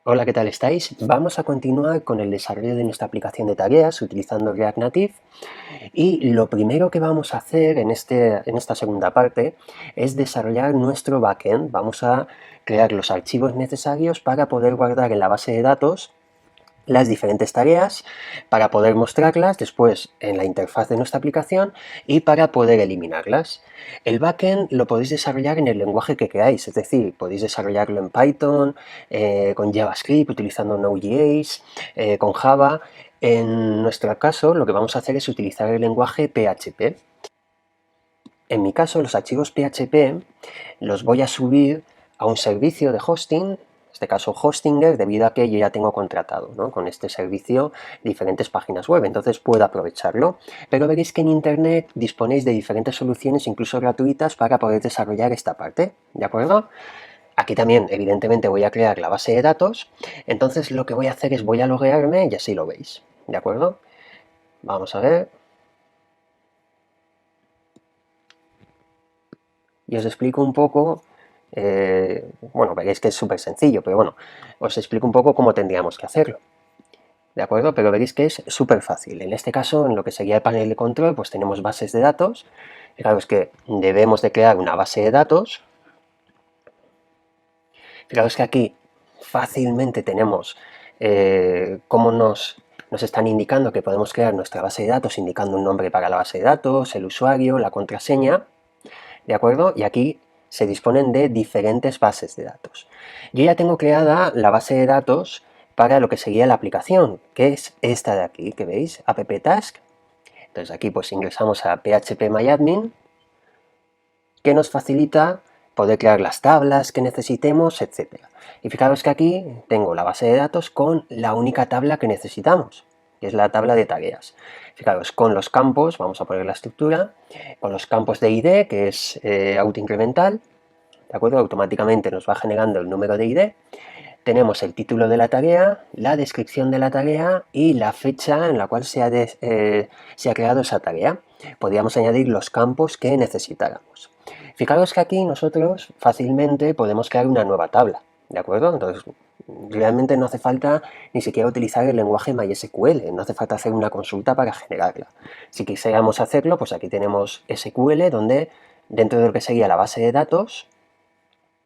Hola, ¿qué tal estáis? Vamos a continuar con el desarrollo de nuestra aplicación de tareas utilizando React Native y lo primero que vamos a hacer en esta segunda parte es desarrollar nuestro backend. Vamos a crear los archivos necesarios para poder guardar en la base de datos las diferentes tareas, para poder mostrarlas después en la interfaz de nuestra aplicación y para poder eliminarlas. El backend lo podéis desarrollar en el lenguaje que queráis, es decir, podéis desarrollarlo en Python, con JavaScript, utilizando Node.js, con Java. En nuestro caso, lo que vamos a hacer es utilizar el lenguaje PHP. En mi caso, los archivos PHP los voy a subir a un servicio de hosting, en este caso Hostinger, debido a que yo ya tengo contratado, ¿no?, con este servicio diferentes páginas web, entonces puedo aprovecharlo. Pero veréis que en Internet disponéis de diferentes soluciones, incluso gratuitas, para poder desarrollar esta parte, ¿de acuerdo? Aquí también, evidentemente, voy a crear la base de datos, entonces lo que voy a hacer es voy a loguearme y así lo veis, ¿de acuerdo? Vamos a ver. Y os explico un poco, bueno, veréis que es súper sencillo, pero bueno, os explico un poco cómo tendríamos que hacerlo, ¿de acuerdo? Pero veréis que es súper fácil. En este caso, en lo que sería el panel de control, pues tenemos bases de datos. Fijaros que debemos de crear una base de datos. Fijaros que aquí fácilmente tenemos cómo nos están indicando que podemos crear nuestra base de datos, indicando un nombre para la base de datos, el usuario, la contraseña, ¿de acuerdo? Y aquí se disponen de diferentes bases de datos. Yo ya tengo creada la base de datos para lo que sería la aplicación, que es esta de aquí, que veis, app-task. Entonces aquí pues ingresamos a php-myadmin, que nos facilita poder crear las tablas que necesitemos, etc. Y fijaros que aquí tengo la base de datos con la única tabla que necesitamos, que es la tabla de tareas. Fijaros, con los campos, vamos a poner la estructura, con los campos de ID, que es autoincremental, ¿de acuerdo? Automáticamente nos va generando el número de ID. Tenemos el título de la tarea, la descripción de la tarea y la fecha en la cual se ha creado esa tarea. Podríamos añadir los campos que necesitáramos. Fijaros que aquí nosotros fácilmente podemos crear una nueva tabla, ¿de acuerdo? Entonces, realmente no hace falta ni siquiera utilizar el lenguaje MySQL, no hace falta hacer una consulta para generarla. Si quisiéramos hacerlo, pues aquí tenemos SQL, donde dentro de lo que sería la base de datos,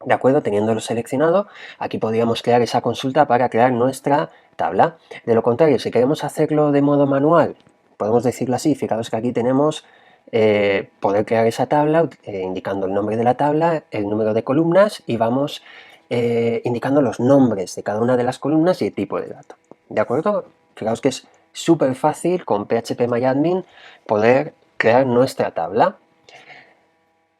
¿de acuerdo? Teniéndolo seleccionado, aquí podríamos crear esa consulta para crear nuestra tabla. De lo contrario, si queremos hacerlo de modo manual, podemos decirlo así, fijaros que aquí tenemos poder crear esa tabla indicando el nombre de la tabla, el número de columnas y vamos indicando los nombres de cada una de las columnas y el tipo de dato. ¿De acuerdo? Fijaos que es súper fácil con php-myadmin poder crear nuestra tabla.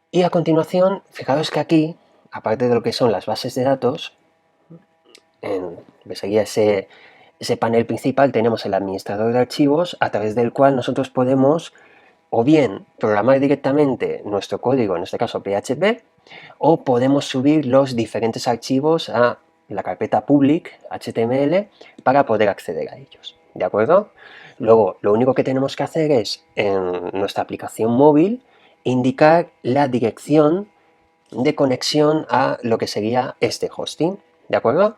Y a continuación, fijaros que aquí, aparte de lo que son las bases de datos, en lo que sería ese panel principal, tenemos el administrador de archivos a través del cual nosotros podemos o bien programar directamente nuestro código, en este caso PHP, o podemos subir los diferentes archivos a la carpeta public HTML para poder acceder a ellos, ¿de acuerdo? Luego, lo único que tenemos que hacer es, en nuestra aplicación móvil, indicar la dirección de conexión a lo que sería este hosting, ¿de acuerdo?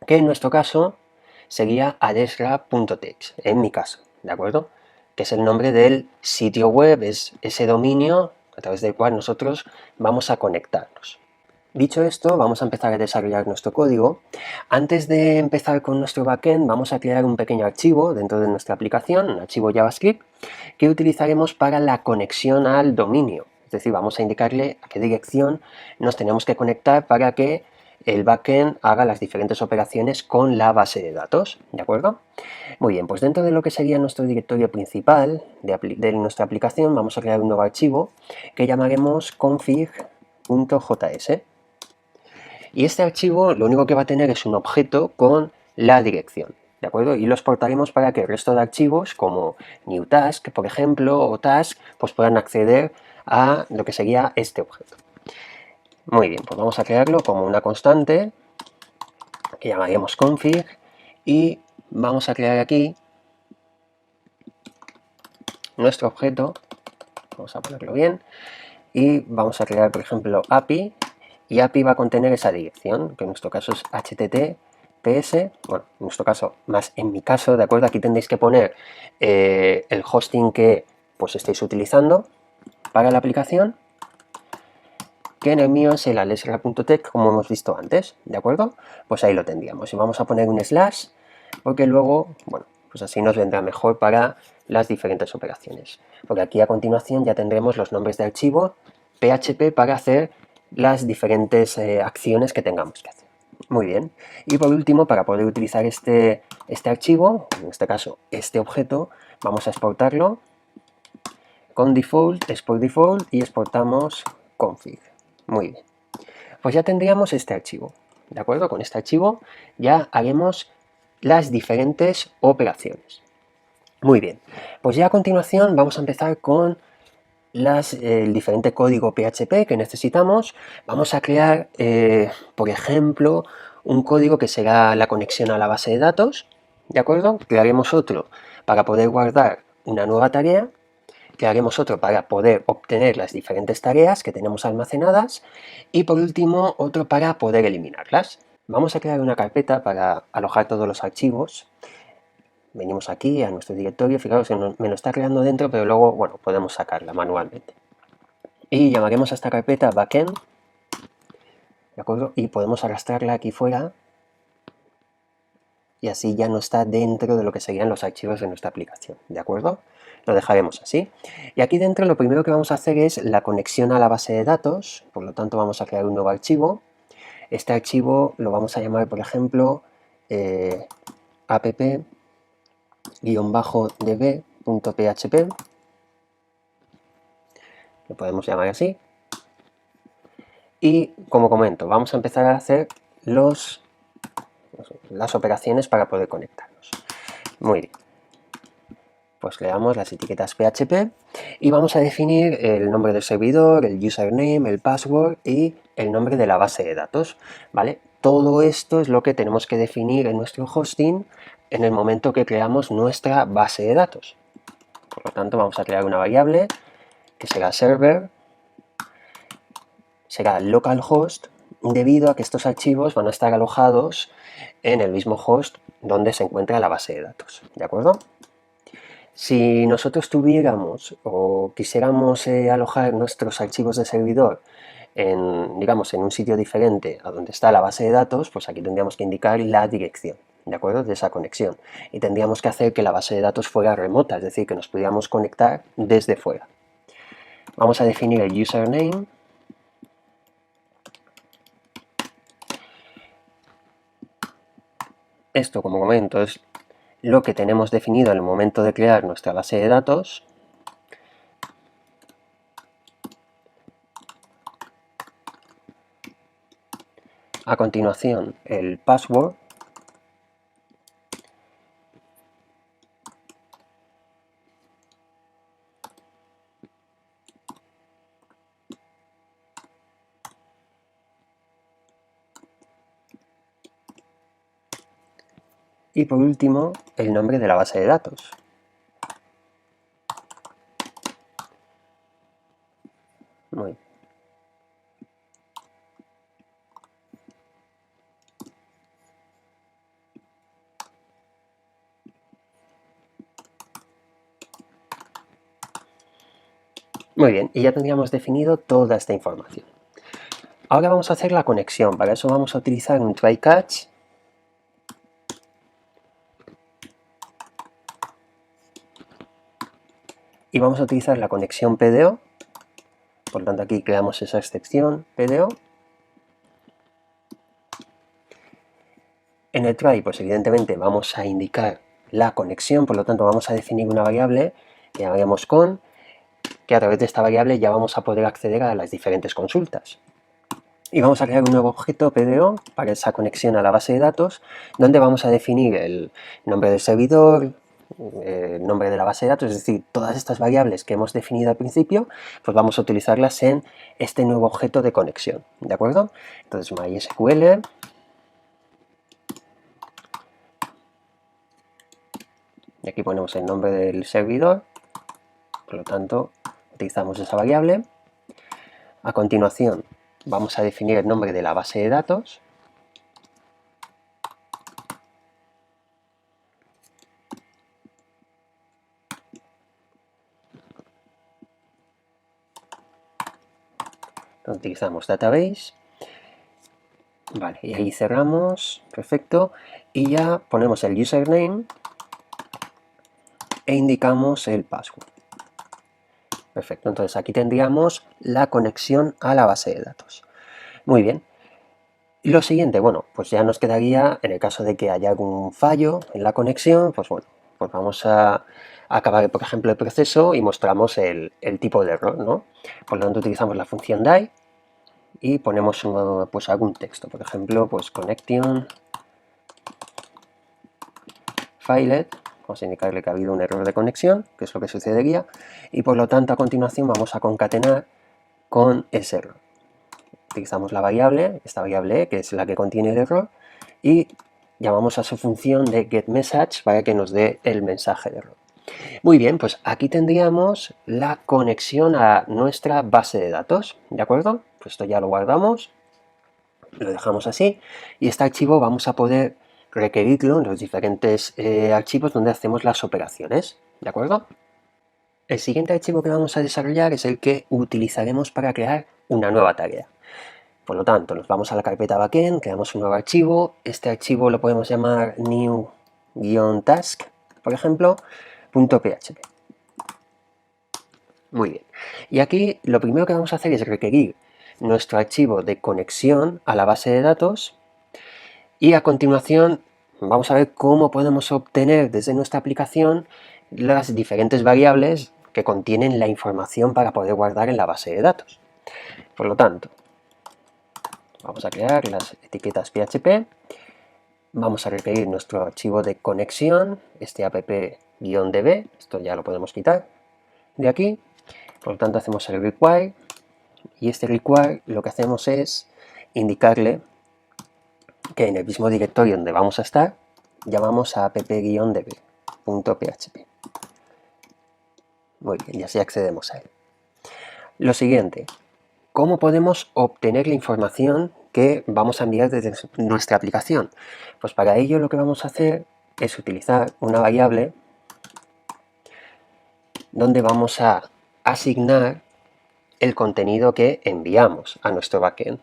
Que en nuestro caso sería adesra.txt, en mi caso, ¿de acuerdo? Que es el nombre del sitio web, es ese dominio a través del cual nosotros vamos a conectarnos. Dicho esto, vamos a empezar a desarrollar nuestro código. Antes de empezar con nuestro backend, vamos a crear un pequeño archivo dentro de nuestra aplicación, un archivo JavaScript, que utilizaremos para la conexión al dominio. Es decir, vamos a indicarle a qué dirección nos tenemos que conectar para que el backend haga las diferentes operaciones con la base de datos, ¿de acuerdo? Muy bien, pues dentro de lo que sería nuestro directorio principal de nuestra aplicación, vamos a crear un nuevo archivo que llamaremos config.js. Y este archivo lo único que va a tener es un objeto con la dirección, ¿de acuerdo? Y lo exportaremos para que el resto de archivos, como new task, por ejemplo, o task, pues puedan acceder a lo que sería este objeto. Muy bien, pues vamos a crearlo como una constante, que llamaremos config, y vamos a crear aquí nuestro objeto, vamos a ponerlo bien, y vamos a crear, por ejemplo, API, y API va a contener esa dirección, que en nuestro caso es http PS, bueno, en nuestro caso, más en mi caso, ¿de acuerdo? Aquí tendréis que poner el hosting que pues estéis utilizando para la aplicación, que en el mío es el alesra.tech, como hemos visto antes, ¿de acuerdo? Pues ahí lo tendríamos. Y vamos a poner un slash, porque luego, bueno, pues así nos vendrá mejor para las diferentes operaciones. Porque aquí a continuación ya tendremos los nombres de archivo PHP para hacer las diferentes acciones que tengamos que hacer. Muy bien. Y por último, para poder utilizar este archivo, en este caso este objeto, vamos a exportarlo con default, export default, y exportamos config. Muy bien. Pues ya tendríamos este archivo. ¿De acuerdo? Con este archivo ya haremos las diferentes operaciones. Muy bien. Pues ya a continuación vamos a empezar con el diferente código PHP que necesitamos. Vamos a crear, por ejemplo, un código que será la conexión a la base de datos. ¿De acuerdo? Crearemos otro para poder guardar una nueva tarea. Crearemos otro para poder obtener las diferentes tareas que tenemos almacenadas y por último otro para poder eliminarlas. Vamos a crear una carpeta para alojar todos los archivos. Venimos aquí a nuestro directorio, fijaros que me lo está creando dentro, pero luego, bueno, podemos sacarla manualmente. Y llamaremos a esta carpeta backend, ¿de acuerdo? Y podemos arrastrarla aquí fuera y así ya no está dentro de lo que serían los archivos de nuestra aplicación, ¿de acuerdo? Lo dejaremos así. Y aquí dentro lo primero que vamos a hacer es la conexión a la base de datos, por lo tanto vamos a crear un nuevo archivo. Este archivo lo vamos a llamar, por ejemplo, app-db.php, lo podemos llamar así. Y como comento, vamos a empezar a hacer las operaciones para poder conectarnos. Muy bien. Pues le damos las etiquetas PHP y vamos a definir el nombre del servidor, el username, el password y el nombre de la base de datos, ¿vale? Todo esto es lo que tenemos que definir en nuestro hosting en el momento que creamos nuestra base de datos. Por lo tanto, vamos a crear una variable que será server, será localhost, debido a que estos archivos van a estar alojados en el mismo host donde se encuentra la base de datos, ¿de acuerdo? Si nosotros tuviéramos o quisiéramos alojar nuestros archivos de servidor digamos, en un sitio diferente a donde está la base de datos, pues aquí tendríamos que indicar la dirección, ¿de acuerdo? De esa conexión. Y tendríamos que hacer que la base de datos fuera remota, es decir, que nos pudiéramos conectar desde fuera. Vamos a definir el username. Esto, como comento, es lo que tenemos definido en el momento de crear nuestra base de datos. A continuación, el password. Y por último, el nombre de la base de datos. Muy bien, y ya tendríamos definido toda esta información. Ahora vamos a hacer la conexión. Para eso vamos a utilizar un try catch. Y vamos a utilizar la conexión PDO. Por lo tanto, aquí creamos esa excepción PDO. En el try, pues evidentemente vamos a indicar la conexión, por lo tanto vamos a definir una variable que llamaremos con, que a través de esta variable ya vamos a poder acceder a las diferentes consultas. Y vamos a crear un nuevo objeto PDO para esa conexión a la base de datos, donde vamos a definir el nombre del servidor, el nombre de la base de datos, es decir, todas estas variables que hemos definido al principio, pues vamos a utilizarlas en este nuevo objeto de conexión, ¿de acuerdo? Entonces MySQL, y aquí ponemos el nombre del servidor, por lo tanto utilizamos esa variable. A continuación vamos a definir el nombre de la base de datos. Utilizamos database. Vale, y ahí cerramos, perfecto. Y ya ponemos el username e indicamos el password. Perfecto, entonces aquí tendríamos la conexión a la base de datos. Muy bien. Y lo siguiente, bueno, pues ya nos quedaría, en el caso de que haya algún fallo en la conexión, pues bueno, pues vamos a acabar, por ejemplo, el proceso y mostramos el tipo de error, ¿no? Por lo tanto, utilizamos la función die y ponemos pues algún texto, por ejemplo, pues connection failed, vamos a indicarle que ha habido un error de conexión, que es lo que sucedería, y por lo tanto a continuación vamos a concatenar con ese error. Utilizamos la variable, esta variable e, que es la que contiene el error, y llamamos a su función de getMessage para que nos dé el mensaje de error. Muy bien, pues aquí tendríamos la conexión a nuestra base de datos, ¿de acuerdo? Pues esto ya lo guardamos, lo dejamos así, y este archivo vamos a poder requerirlo en los diferentes archivos donde hacemos las operaciones, ¿de acuerdo? El siguiente archivo que vamos a desarrollar es el que utilizaremos para crear una nueva tarea. Por lo tanto, nos vamos a la carpeta backend, creamos un nuevo archivo. Este archivo lo podemos llamar new-task, por ejemplo, .php. Muy bien. Y aquí lo primero que vamos a hacer es requerir nuestro archivo de conexión a la base de datos y a continuación vamos a ver cómo podemos obtener desde nuestra aplicación las diferentes variables que contienen la información para poder guardar en la base de datos. Por lo tanto, vamos a crear las etiquetas PHP, vamos a requerir nuestro archivo de conexión, este app-db, esto ya lo podemos quitar de aquí, por lo tanto hacemos el require, y este require lo que hacemos es indicarle que en el mismo directorio donde vamos a estar, llamamos a app-db.php. Muy bien, y así accedemos a él. Lo siguiente, ¿cómo podemos obtener la información que vamos a enviar desde nuestra aplicación? Pues para ello lo que vamos a hacer es utilizar una variable donde vamos a asignar el contenido que enviamos a nuestro backend.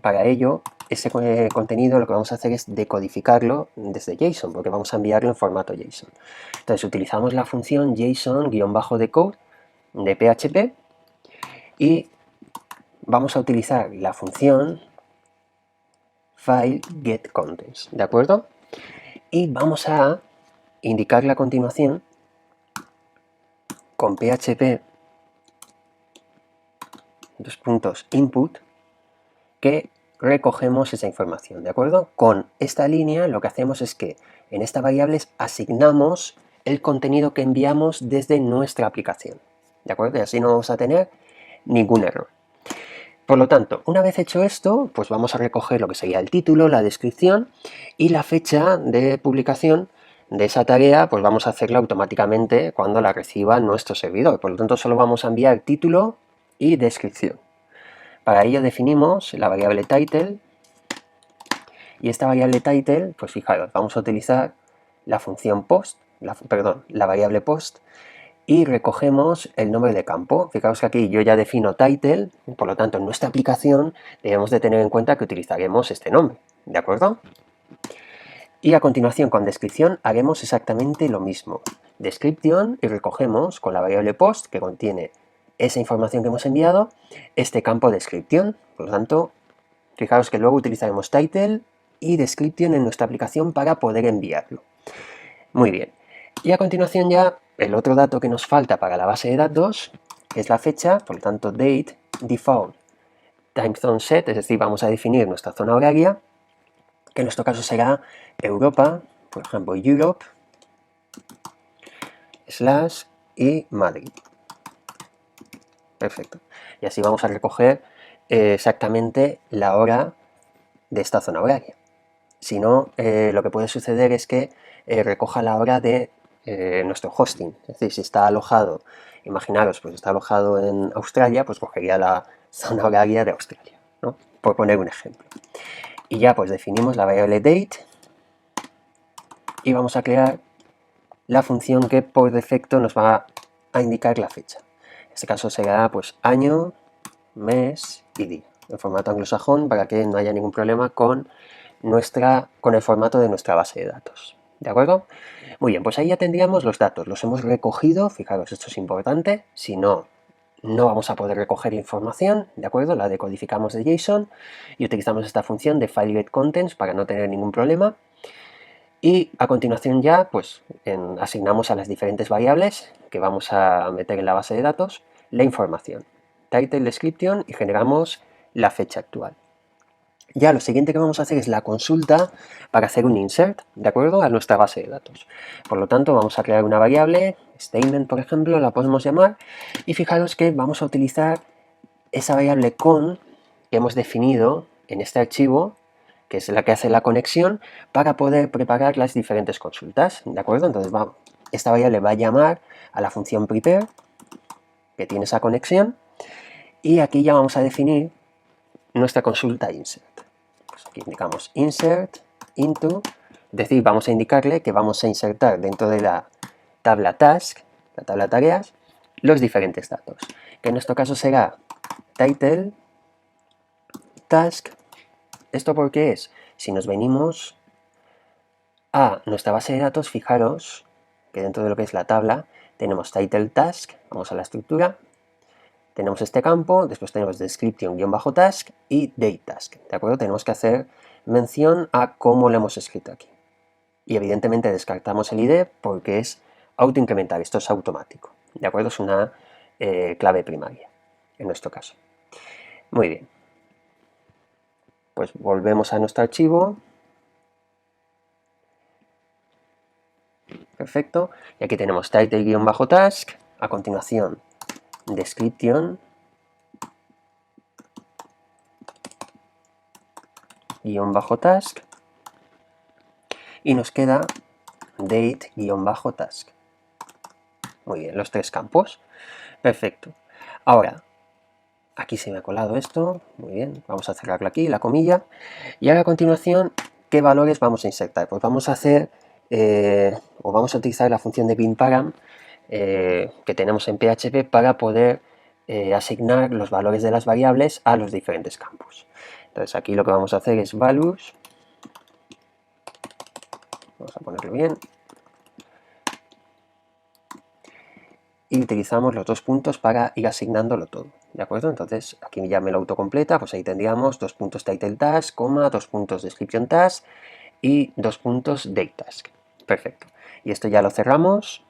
Para ello, ese contenido lo que vamos a hacer es decodificarlo desde JSON, porque vamos a enviarlo en formato JSON. Entonces utilizamos la función JSON-decode de PHP y vamos a utilizar la función file-getContents, ¿de acuerdo? Y vamos a indicarle a continuación con PHP input que recogemos esa información, ¿de acuerdo? Con esta línea lo que hacemos es que en esta variable asignamos el contenido que enviamos desde nuestra aplicación, ¿de acuerdo? Y así no vamos a tener ningún error. Por lo tanto, una vez hecho esto, pues vamos a recoger lo que sería el título, la descripción y la fecha de publicación de esa tarea, pues vamos a hacerla automáticamente cuando la reciba nuestro servidor. Por lo tanto, solo vamos a enviar título y descripción. Para ello definimos la variable title y esta variable title, pues fijaros, vamos a utilizar la función post, la variable post y recogemos el nombre de campo. Fijaos que aquí yo ya defino title, por lo tanto en nuestra aplicación debemos de tener en cuenta que utilizaremos este nombre, ¿de acuerdo? Y a continuación con descripción haremos exactamente lo mismo. Description y recogemos con la variable post que contiene esa información que hemos enviado, este campo description. Por lo tanto, fijaos que luego utilizaremos title y description en nuestra aplicación para poder enviarlo. Muy bien. Y a continuación ya el otro dato que nos falta para la base de datos es la fecha, por lo tanto date default time zone set, es decir, vamos a definir nuestra zona horaria, que en nuestro caso será Europa, por ejemplo Europe, y Madrid. Perfecto. Y así vamos a recoger exactamente la hora de esta zona horaria. Si no, lo que puede suceder es que recoja la hora de nuestro hosting. Es decir, si está alojado, imaginaros, pues está alojado en Australia, pues cogería la zona horaria de Australia, ¿no? Por poner un ejemplo. Y ya pues definimos la variable date y vamos a crear la función que por defecto nos va a indicar la fecha. En este caso será pues año mes y día, en formato anglosajón, para que no haya ningún problema con el formato de nuestra base de datos. ¿De acuerdo? Muy bien, pues ahí ya tendríamos los datos, los hemos recogido, fijaros, esto es importante, si no, no vamos a poder recoger la información, ¿de acuerdo? La decodificamos de JSON y utilizamos esta función de fileGetContents para no tener ningún problema. Y a continuación ya, pues, asignamos a las diferentes variables que vamos a meter en la base de datos la información, title, description, y generamos la fecha actual. Ya lo siguiente que vamos a hacer es la consulta para hacer un insert, ¿de acuerdo?, a nuestra base de datos. Por lo tanto, vamos a crear una variable, statement por ejemplo, la podemos llamar, y fijaros que vamos a utilizar esa variable con que hemos definido en este archivo, que es la que hace la conexión, para poder preparar las diferentes consultas, ¿de acuerdo? Entonces esta variable va a llamar a la función prepare, que tiene esa conexión, y aquí ya vamos a definir nuestra consulta insert. Pues aquí indicamos insert into, es decir, vamos a indicarle que vamos a insertar dentro de la tabla task, la tabla tareas, los diferentes datos, que en nuestro caso será title, task. ¿Esto por qué es? Si nos venimos a nuestra base de datos, fijaros que dentro de lo que es la tabla tenemos title task, vamos a la estructura, tenemos este campo, después tenemos description-task y date task, ¿de acuerdo? Tenemos que hacer mención a cómo lo hemos escrito aquí. Y evidentemente descartamos el ID porque es autoincremental, esto es automático, ¿de acuerdo? Es una clave primaria, en nuestro caso. Muy bien. Pues volvemos a nuestro archivo. Perfecto. Y aquí tenemos title-task, a continuación description-task y nos queda date-task. Muy bien, los tres campos. Perfecto. Ahora, aquí se me ha colado esto. Muy bien, vamos a cerrarlo aquí, la comilla. Y ahora a continuación, ¿qué valores vamos a insertar? Pues vamos a hacer, o vamos a utilizar la función de binparam que tenemos en PHP para poder asignar los valores de las variables a los diferentes campos. Entonces aquí lo que vamos a hacer es values, vamos a ponerlo bien, y utilizamos los dos puntos para ir asignándolo todo, ¿de acuerdo? Entonces aquí ya me lo autocompleta, pues ahí tendríamos 2 puntos title task, 2 puntos description task y 2 puntos date task. Perfecto. Y esto ya lo cerramos.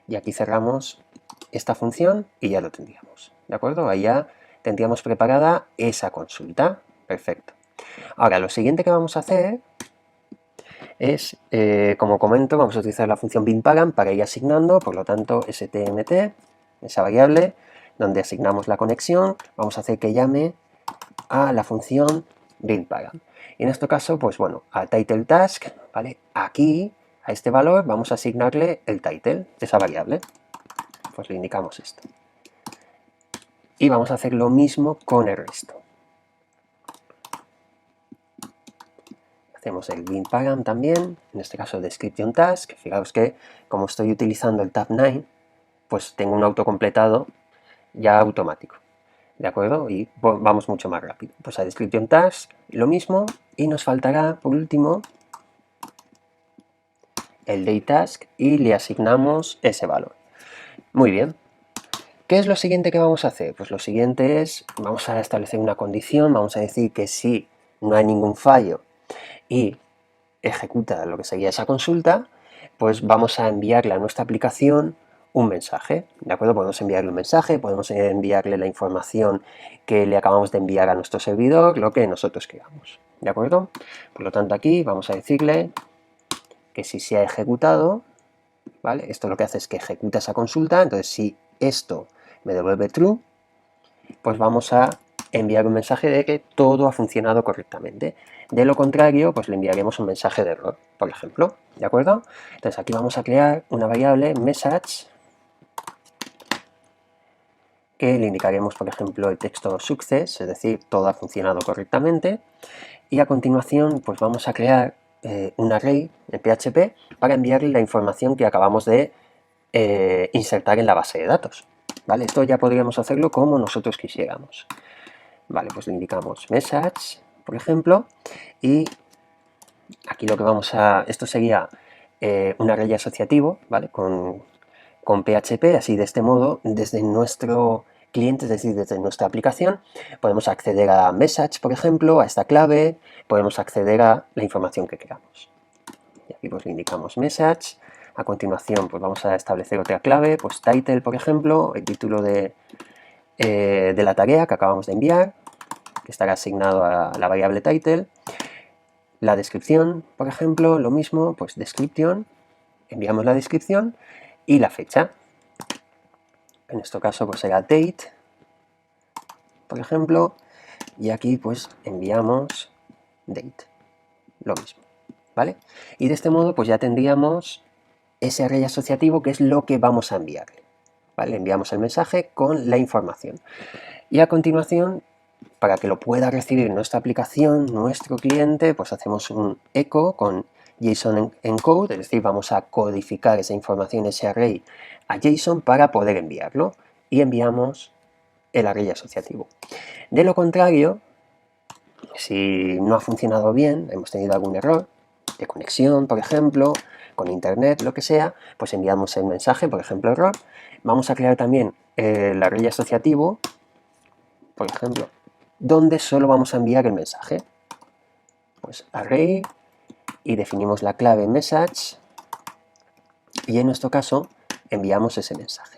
Y aquí cerramos esta función y ya lo tendríamos, ¿de acuerdo? Ahí ya tendríamos preparada esa consulta. Perfecto. Ahora, lo siguiente que vamos a hacer es, como comento, vamos a utilizar la función binparam para ir asignando, por lo tanto, stmt, esa variable, donde asignamos la conexión, vamos a hacer que llame a la función binparam. Y en este caso, pues bueno, a title task, ¿vale? Aquí, a este valor, vamos a asignarle el title de esa variable. Pues le indicamos esto. Y vamos a hacer lo mismo con el resto. Hacemos el binparam también, en este caso description task. Fijaos que como estoy utilizando el tab9, pues tengo un autocompletado ya automático, ¿de acuerdo? Y vamos mucho más rápido. Pues a description task lo mismo, y nos faltará por último el date task y le asignamos ese valor. Muy bien. ¿Qué es lo siguiente que vamos a hacer? Pues lo siguiente es, vamos a establecer una condición, vamos a decir que si no hay ningún fallo y ejecuta lo que sería esa consulta, pues vamos a enviarle a nuestra aplicación un mensaje, ¿de acuerdo? Podemos enviarle un mensaje, podemos enviarle la información que le acabamos de enviar a nuestro servidor, lo que nosotros queramos, ¿de acuerdo? Por lo tanto aquí vamos a decirle que si se ha ejecutado, ¿vale? Esto lo que hace es que ejecuta esa consulta, entonces si esto me devuelve true, pues vamos a enviar un mensaje de que todo ha funcionado correctamente. De lo contrario, pues le enviaremos un mensaje de error, por ejemplo, ¿de acuerdo? Entonces aquí vamos a crear una variable message que le indicaremos, por ejemplo, el texto success, es decir, todo ha funcionado correctamente, y a continuación pues vamos a crear un array en PHP para enviarle la información que acabamos de insertar en la base de datos, ¿vale? Esto ya podríamos hacerlo como nosotros quisiéramos. Vale, pues le indicamos message, por ejemplo, y aquí lo que vamos a... Esto sería un array asociativo, ¿vale? Con PHP, así de este modo, desde nuestro cliente, es decir, desde nuestra aplicación, podemos acceder a message, por ejemplo, a esta clave, podemos acceder a la información que queramos. Y aquí pues le indicamos message. A continuación pues vamos a establecer otra clave, pues title, por ejemplo, el título de la tarea que acabamos de enviar, que estará asignado a la variable title. La descripción, por ejemplo, lo mismo, pues description, enviamos la descripción y la fecha. En este caso pues será date, por ejemplo, y aquí pues enviamos date, lo mismo, ¿vale? Y de este modo pues ya tendríamos ese array asociativo que es lo que vamos a enviarle, ¿vale? Enviamos el mensaje con la información. Y a continuación, para que lo pueda recibir nuestra aplicación, nuestro cliente, pues hacemos un echo con JSON encode, es decir, vamos a codificar esa información, ese array, a JSON para poder enviarlo. Y enviamos el array asociativo. De lo contrario, si no ha funcionado bien, hemos tenido algún error de conexión, por ejemplo, con internet, lo que sea, pues enviamos el mensaje, por ejemplo, error. Vamos a crear también el array asociativo, por ejemplo, donde solo vamos a enviar el mensaje. Pues array, y definimos la clave message, y en nuestro caso enviamos ese mensaje.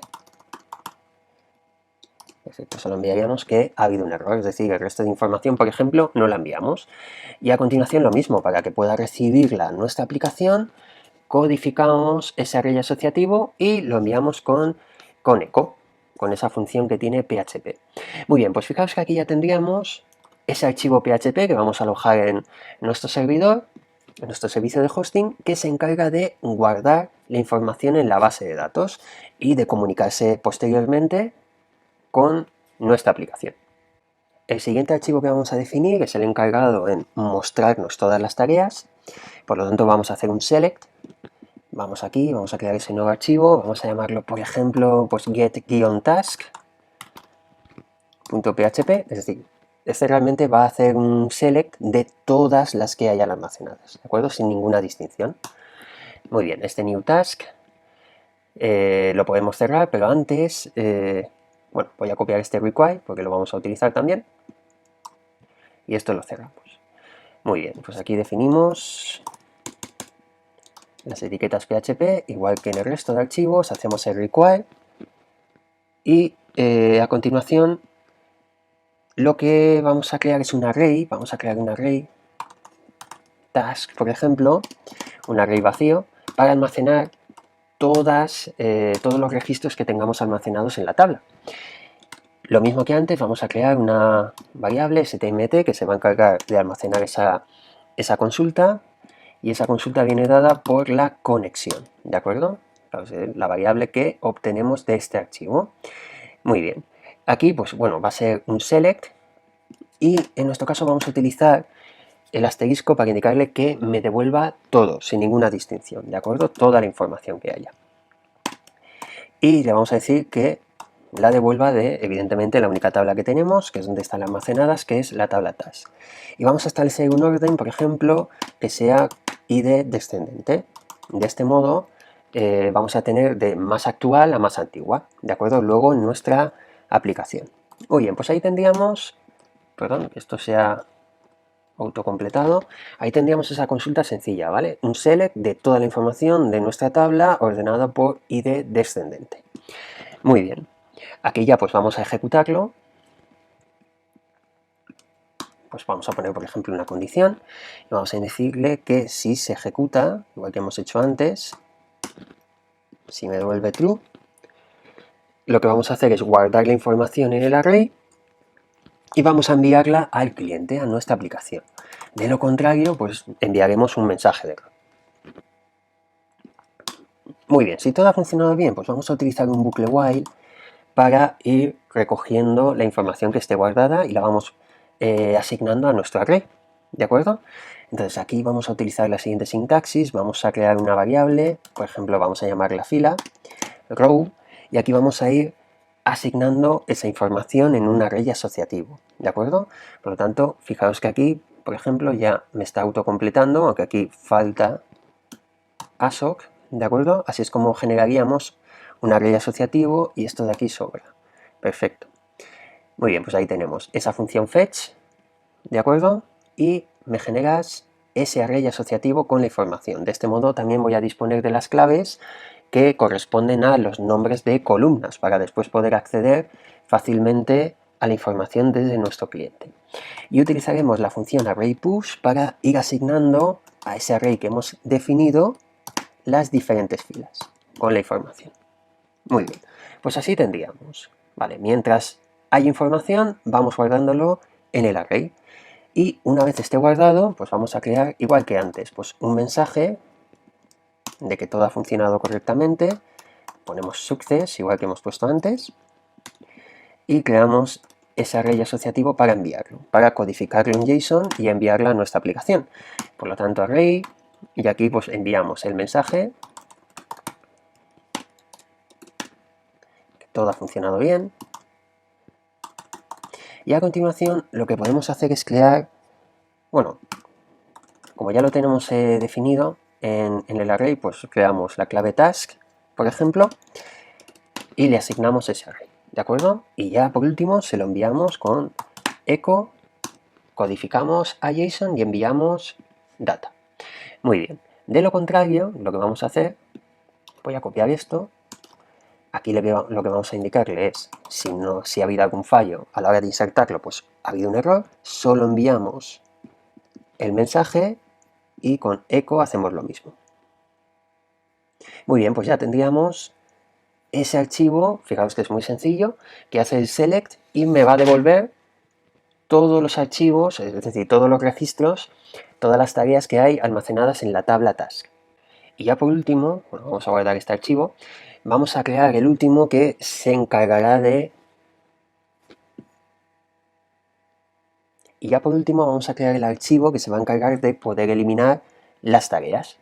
Perfecto, solo enviaríamos que ha habido un error, es decir, el resto de información, por ejemplo, no la enviamos. Y a continuación lo mismo, para que pueda recibirla nuestra aplicación, codificamos ese array asociativo y lo enviamos con echo, con esa función que tiene PHP. Muy bien, pues fijaos que aquí ya tendríamos ese archivo PHP que vamos a alojar en nuestro servidor, en nuestro servicio de hosting, que se encarga de guardar la información en la base de datos y de comunicarse posteriormente con nuestra aplicación. El siguiente archivo que vamos a definir es el encargado en mostrarnos todas las tareas. Por lo tanto vamos a hacer un select. Vamos aquí, vamos a crear ese nuevo archivo. Vamos a llamarlo, por ejemplo, pues get-task.php. Es decir, este realmente va a hacer un select de todas las que hayan almacenadas, ¿de acuerdo? Sin ninguna distinción. Muy bien, este new task lo podemos cerrar, pero antes... bueno, voy a copiar este require porque lo vamos a utilizar también. Y esto lo cerramos. Muy bien, pues aquí definimos las etiquetas PHP, igual que en el resto de archivos, hacemos el require. Y a continuación, lo que vamos a crear es un array. Vamos a crear un array task, por ejemplo, un array vacío, para almacenar todos los registros que tengamos almacenados en la tabla. Lo mismo que antes, vamos a crear una variable stmt que se va a encargar de almacenar esa consulta, y esa consulta viene dada por la conexión, ¿de acuerdo? La variable que obtenemos de este archivo. Muy bien. Aquí, pues bueno, va a ser un select, y en nuestro caso vamos a utilizar el asterisco para indicarle que me devuelva todo, sin ninguna distinción, ¿de acuerdo? Toda la información que haya. Y le vamos a decir que la devuelva de, evidentemente, la única tabla que tenemos, que es donde están almacenadas, que es la tabla task. Y vamos a establecer un orden, por ejemplo, que sea id descendente. De este modo, vamos a tener de más actual a más antigua, ¿de acuerdo? Luego en nuestra aplicación. Muy bien, pues ahí tendríamos, perdón, que esto sea autocompletado, ahí tendríamos esa consulta sencilla, ¿vale? Un select de toda la información de nuestra tabla ordenada por id descendente. Muy bien. Aquí ya pues vamos a ejecutarlo. Pues vamos a poner, por ejemplo, una condición. Y vamos a decirle que si se ejecuta, igual que hemos hecho antes, si me devuelve true, lo que vamos a hacer es guardar la información en el array y vamos a enviarla al cliente, a nuestra aplicación. De lo contrario, pues enviaremos un mensaje de error. Muy bien, si todo ha funcionado bien, pues vamos a utilizar un bucle while para ir recogiendo la información que esté guardada y la vamos asignando a nuestro array, ¿de acuerdo? Entonces aquí vamos a utilizar la siguiente sintaxis, vamos a crear una variable, por ejemplo vamos a llamarla fila, row, y aquí vamos a ir asignando esa información en un array asociativo, ¿de acuerdo? Por lo tanto, fijaos que aquí, por ejemplo, ya me está autocompletando, aunque aquí falta ASOC, ¿de acuerdo? Así es como generaríamos un array asociativo y esto de aquí sobra. Perfecto. Muy bien, pues ahí tenemos esa función fetch, ¿de acuerdo? Y me generas ese array asociativo con la información. De este modo también voy a disponer de las claves que corresponden a los nombres de columnas para después poder acceder fácilmente a la información desde nuestro cliente. Y utilizaremos la función arrayPush para ir asignando a ese array que hemos definido las diferentes filas con la información. Muy bien, pues así tendríamos, ¿vale? Mientras hay información, vamos guardándolo en el array. Y una vez esté guardado, pues vamos a crear, igual que antes, pues un mensaje de que todo ha funcionado correctamente. Ponemos success, igual que hemos puesto antes. Y creamos ese array asociativo para enviarlo, para codificarlo en JSON y enviarlo a nuestra aplicación. Por lo tanto, array, y aquí pues enviamos el mensaje, que todo ha funcionado bien. Y a continuación lo que podemos hacer es crear, bueno, como ya lo tenemos definido en el array, pues creamos la clave task, por ejemplo, y le asignamos ese array, ¿de acuerdo? Y ya por último se lo enviamos con echo, codificamos a JSON y enviamos data. Muy bien, de lo contrario, lo que vamos a hacer, voy a copiar esto, aquí lo que vamos a indicarle es, si ha habido algún fallo a la hora de insertarlo, pues ha habido un error, solo enviamos el mensaje y con echo hacemos lo mismo. Muy bien, pues ya tendríamos ese archivo, fijaos que es muy sencillo, que hace el select y me va a devolver todos los archivos, es decir, todos los registros, todas las tareas que hay almacenadas en la tabla task. Y ya por último, bueno, vamos a guardar este archivo, vamos a crear el último que se encargará de... Y ya por último vamos a crear el archivo que se va a encargar de poder eliminar las tareas.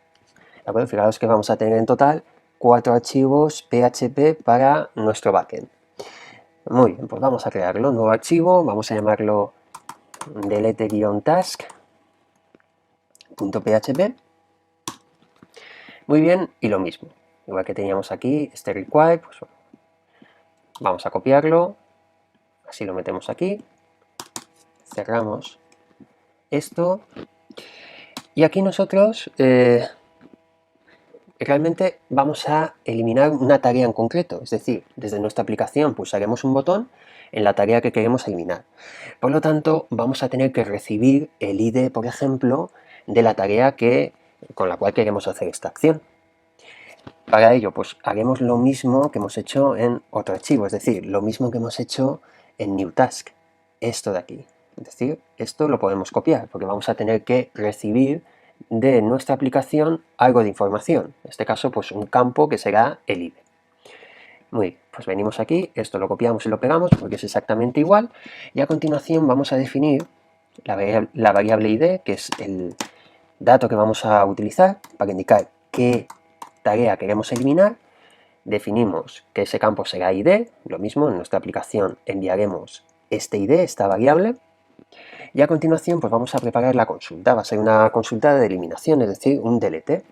¿De acuerdo? Fijaos que vamos a tener en total 4 archivos PHP para nuestro backend. Muy bien, pues vamos a crearlo, nuevo archivo, vamos a llamarlo delete-task.php. Muy bien, y lo mismo, igual que teníamos aquí, este require, pues vamos a copiarlo, así lo metemos aquí, cerramos esto, y aquí nosotros realmente vamos a eliminar una tarea en concreto, es decir, desde nuestra aplicación pulsaremos un botón en la tarea que queremos eliminar. Por lo tanto, vamos a tener que recibir el ID, por ejemplo, de la tarea con la cual queremos hacer esta acción. Para ello, pues haremos lo mismo que hemos hecho en otro archivo, es decir, lo mismo que hemos hecho en new task, esto de aquí. Es decir, esto lo podemos copiar, porque vamos a tener que recibir de nuestra aplicación algo de información, en este caso pues un campo que será el ID. Muy bien, pues venimos aquí, esto lo copiamos y lo pegamos porque es exactamente igual, y a continuación vamos a definir la variable ID, que es el dato que vamos a utilizar para indicar qué tarea queremos eliminar. Definimos que ese campo será ID, lo mismo en nuestra aplicación enviaremos este ID, esta variable, y a continuación pues vamos a preparar la consulta, va a ser una consulta de eliminación, es decir, un delete.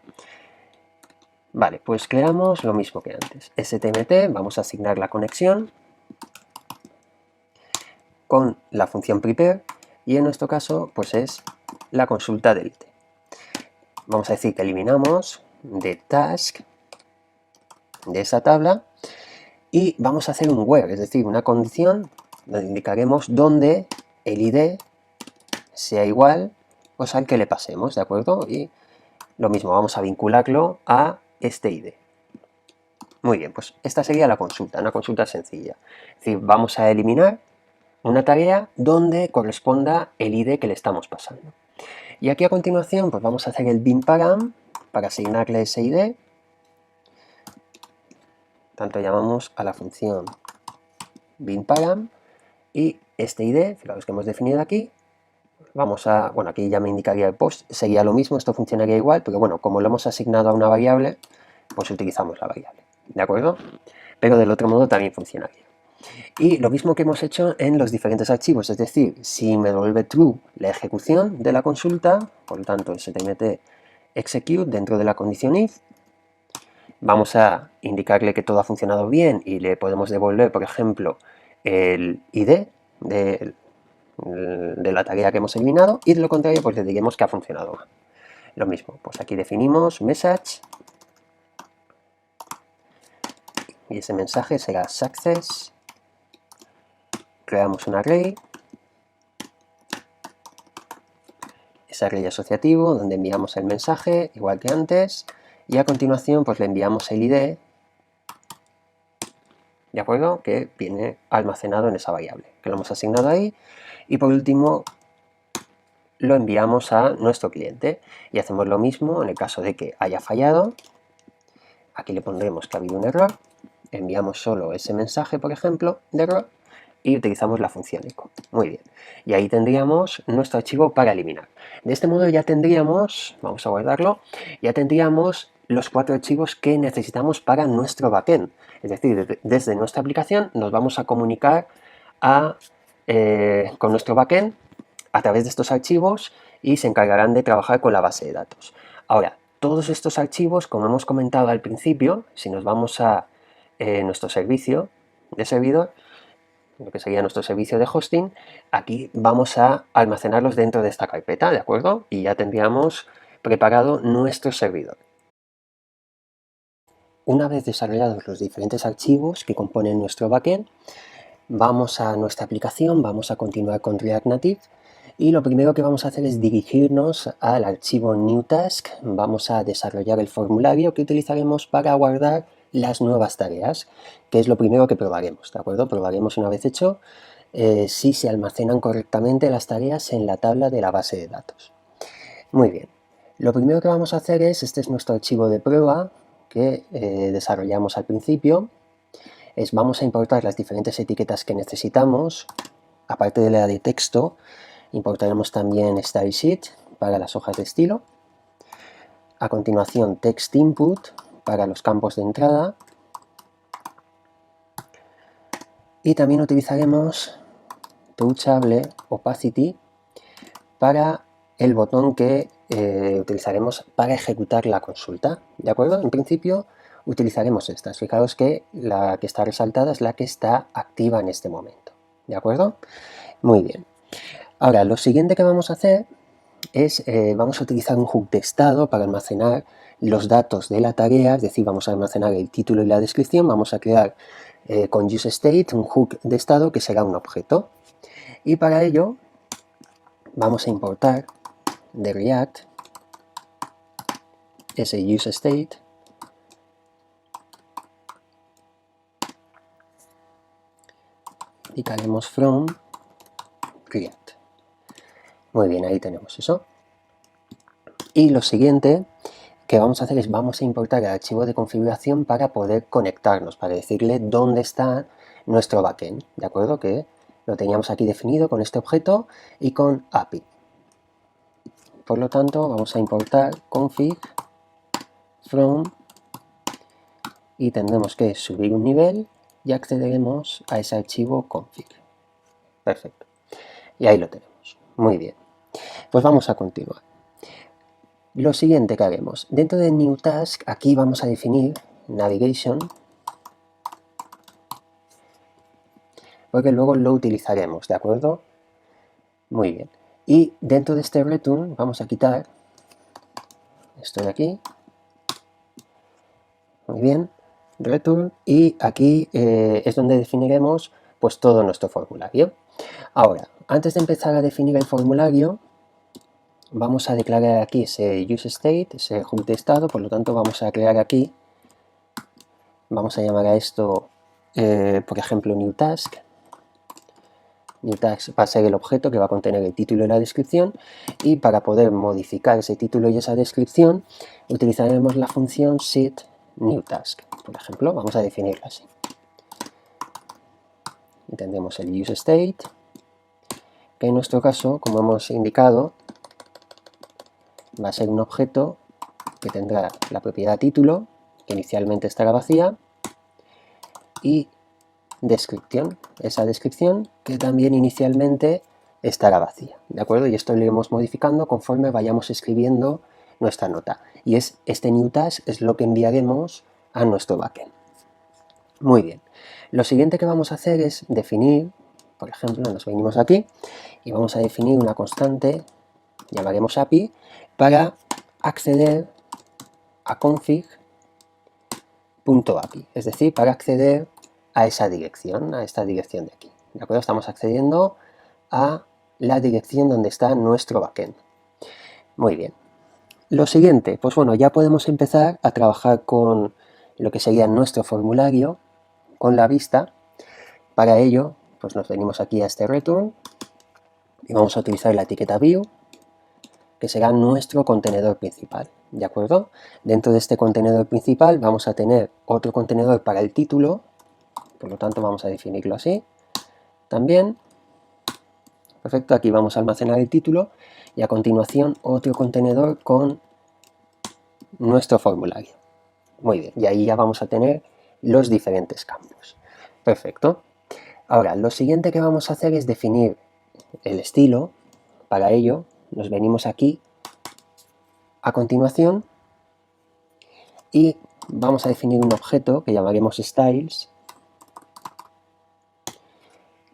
Vale, pues creamos lo mismo que antes, STMT, vamos a asignar la conexión con la función prepare, y en nuestro caso pues es la consulta delete. Vamos a decir que eliminamos de task de esa tabla y vamos a hacer un where, es decir, una condición donde indicaremos dónde el ID sea igual pues al que le pasemos, ¿de acuerdo? Y lo mismo, vamos a vincularlo a este ID. Muy bien, pues esta sería la consulta, una consulta sencilla. Es decir, vamos a eliminar una tarea donde corresponda el ID que le estamos pasando. Y aquí a continuación pues vamos a hacer el bin param para asignarle ese ID. Tanto llamamos a la función bin param y este ID, fijaos que hemos definido aquí, vamos a, bueno, aquí ya me indicaría el post, sería lo mismo, esto funcionaría igual, pero bueno, como lo hemos asignado a una variable, pues utilizamos la variable, ¿de acuerdo? Pero del otro modo también funcionaría. Y lo mismo que hemos hecho en los diferentes archivos, es decir, si me devuelve true la ejecución de la consulta, por lo tanto stmt execute dentro de la condición if, vamos a indicarle que todo ha funcionado bien y le podemos devolver, por ejemplo, el ID de la tarea que hemos eliminado, y de lo contrario pues le diremos que ha funcionado mal. Lo mismo, pues aquí definimos message y ese mensaje será success, creamos un array, ese array asociativo donde enviamos el mensaje igual que antes, y a continuación pues le enviamos el ID, ¿de acuerdo? Que viene almacenado en esa variable, que lo hemos asignado ahí, y por último lo enviamos a nuestro cliente y hacemos lo mismo en el caso de que haya fallado. Aquí le pondremos que ha habido un error, enviamos solo ese mensaje, por ejemplo, de error, y utilizamos la función echo. Muy bien, y ahí tendríamos nuestro archivo para eliminar. De este modo ya tendríamos, vamos a guardarlo, ya tendríamos los 4 archivos que necesitamos para nuestro backend. Es decir, desde nuestra aplicación nos vamos a comunicar con nuestro backend a través de estos archivos y se encargarán de trabajar con la base de datos. Ahora, todos estos archivos, como hemos comentado al principio, si nos vamos a nuestro servicio de servidor, lo que sería nuestro servicio de hosting, aquí vamos a almacenarlos dentro de esta carpeta, ¿de acuerdo? Y ya tendríamos preparado nuestro servidor. Una vez desarrollados los diferentes archivos que componen nuestro backend, vamos a nuestra aplicación, vamos a continuar con React Native y lo primero que vamos a hacer es dirigirnos al archivo new task. Vamos a desarrollar el formulario que utilizaremos para guardar las nuevas tareas, que es lo primero que probaremos, ¿de acuerdo? Probaremos una vez hecho si se almacenan correctamente las tareas en la tabla de la base de datos. Muy bien, lo primero que vamos a hacer es, este es nuestro archivo de prueba que desarrollamos al principio, vamos a importar las diferentes etiquetas que necesitamos. Aparte de la de texto, importaremos también style sheet para las hojas de estilo. A continuación, text input para los campos de entrada. Y también utilizaremos touchable opacity para el botón que utilizaremos para ejecutar la consulta. ¿De acuerdo? En principio utilizaremos estas. Fijaros que la que está resaltada es la que está activa en este momento. ¿De acuerdo? Muy bien. Ahora, lo siguiente que vamos a hacer es, vamos a utilizar un hook de estado para almacenar los datos de la tarea, es decir, vamos a almacenar el título y la descripción, vamos a crear con useState un hook de estado que será un objeto. Y para ello vamos a importar de React ese useState y calemos from React. Muy bien, ahí tenemos eso. Y lo siguiente que vamos a hacer es vamos a importar el archivo de configuración para poder conectarnos, para decirle dónde está nuestro backend, ¿de acuerdo? Que lo teníamos aquí definido con este objeto y con API. Por lo tanto, vamos a importar config from y tendremos que subir un nivel y accederemos a ese archivo config. Perfecto. Y ahí lo tenemos. Muy bien. Pues vamos a continuar. Lo siguiente que haremos, dentro de New Task, aquí vamos a definir Navigation, porque luego lo utilizaremos, ¿de acuerdo? Muy bien. Y dentro de este return vamos a quitar esto de aquí. Muy bien. Return. Y aquí es donde definiremos pues todo nuestro formulario. Ahora, antes de empezar a definir el formulario, vamos a declarar aquí ese useState, ese hook de estado, por lo tanto vamos a crear aquí, vamos a llamar a esto, por ejemplo, new task. New task va a ser el objeto que va a contener el título y la descripción, y para poder modificar ese título y esa descripción utilizaremos la función set new task. Por ejemplo, vamos a definirla así. Y tendremos el useState, que en nuestro caso, como hemos indicado, va a ser un objeto que tendrá la propiedad título, que inicialmente estará vacía, y descripción, esa descripción que también inicialmente estará vacía, ¿de acuerdo? Y esto lo iremos modificando conforme vayamos escribiendo nuestra nota. Y este new task es lo que enviaremos a nuestro backend. Muy bien. Lo siguiente que vamos a hacer es definir, por ejemplo, nos venimos aquí y vamos a definir una constante, llamaremos API, para acceder a config.api, es decir, para acceder a esa dirección, a esta dirección de aquí. ¿De acuerdo? Estamos accediendo a la dirección donde está nuestro backend. Muy bien. Lo siguiente, pues bueno, ya podemos empezar a trabajar con lo que sería nuestro formulario, con la vista. Para ello, pues nos venimos aquí a este return y vamos a utilizar la etiqueta view, que será nuestro contenedor principal, ¿de acuerdo? Dentro de este contenedor principal vamos a tener otro contenedor para el título, por lo tanto vamos a definirlo así. También, perfecto, aquí vamos a almacenar el título y a continuación otro contenedor con nuestro formulario. Muy bien, y ahí ya vamos a tener los diferentes campos. Perfecto. Ahora, lo siguiente que vamos a hacer es definir el estilo. Para ello, nos venimos aquí a continuación y vamos a definir un objeto que llamaremos styles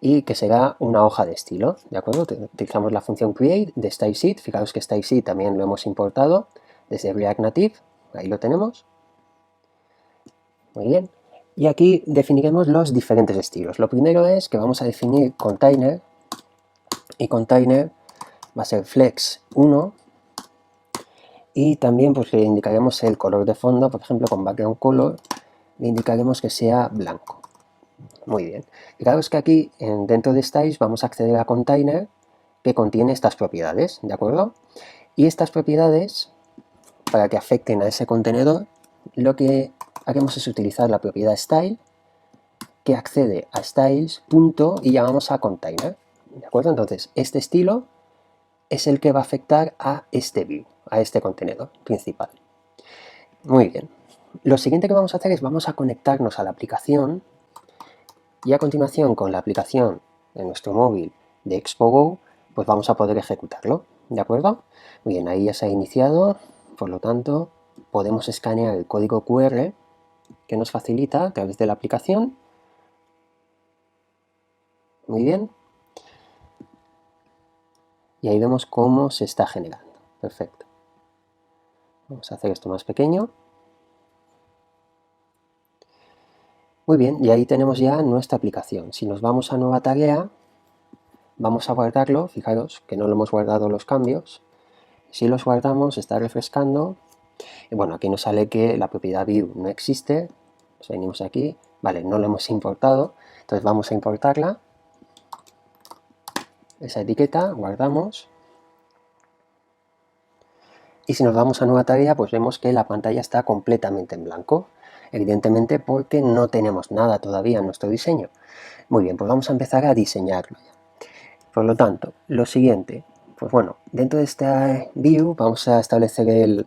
y que será una hoja de estilo, ¿de acuerdo? Utilizamos la función create de stylesheet. Fijaros que stylesheet también lo hemos importado desde React Native, ahí lo tenemos. Muy bien. Y aquí definiremos los diferentes estilos. Lo primero es que vamos a definir container, y container va a ser flex 1, y también pues le indicaremos el color de fondo, por ejemplo con background color, le indicaremos que sea blanco. Muy bien. Fijaros que aquí dentro de styles vamos a acceder a container que contiene estas propiedades, ¿de acuerdo? Y estas propiedades, para que afecten a ese contenedor, lo que haremos es utilizar la propiedad style, que accede a styles, punto, y llamamos a container, ¿de acuerdo? Entonces, este estilo es el que va a afectar a este view, a este contenedor principal. Muy bien. Lo siguiente que vamos a hacer es vamos a conectarnos a la aplicación y a continuación con la aplicación de nuestro móvil de ExpoGo, pues vamos a poder ejecutarlo, ¿de acuerdo? Muy bien, ahí ya se ha iniciado, por lo tanto podemos escanear el código QR que nos facilita a través de la aplicación. Muy bien. Y ahí vemos cómo se está generando. Perfecto. Vamos a hacer esto más pequeño. Muy bien, y ahí tenemos ya nuestra aplicación. Si nos vamos a nueva tarea, vamos a guardarlo. Fijaros que no lo hemos guardado los cambios. Si los guardamos, está refrescando. Y bueno, aquí nos sale que la propiedad view no existe. Nos venimos aquí. Vale, no lo hemos importado. Entonces vamos a importarla. Esa etiqueta, guardamos. Y si nos vamos a nueva tarea, pues vemos que la pantalla está completamente en blanco. Evidentemente porque no tenemos nada todavía en nuestro diseño. Muy bien, pues vamos a empezar a diseñarlo ya. Por lo tanto, lo siguiente, pues bueno, dentro de esta view vamos a establecer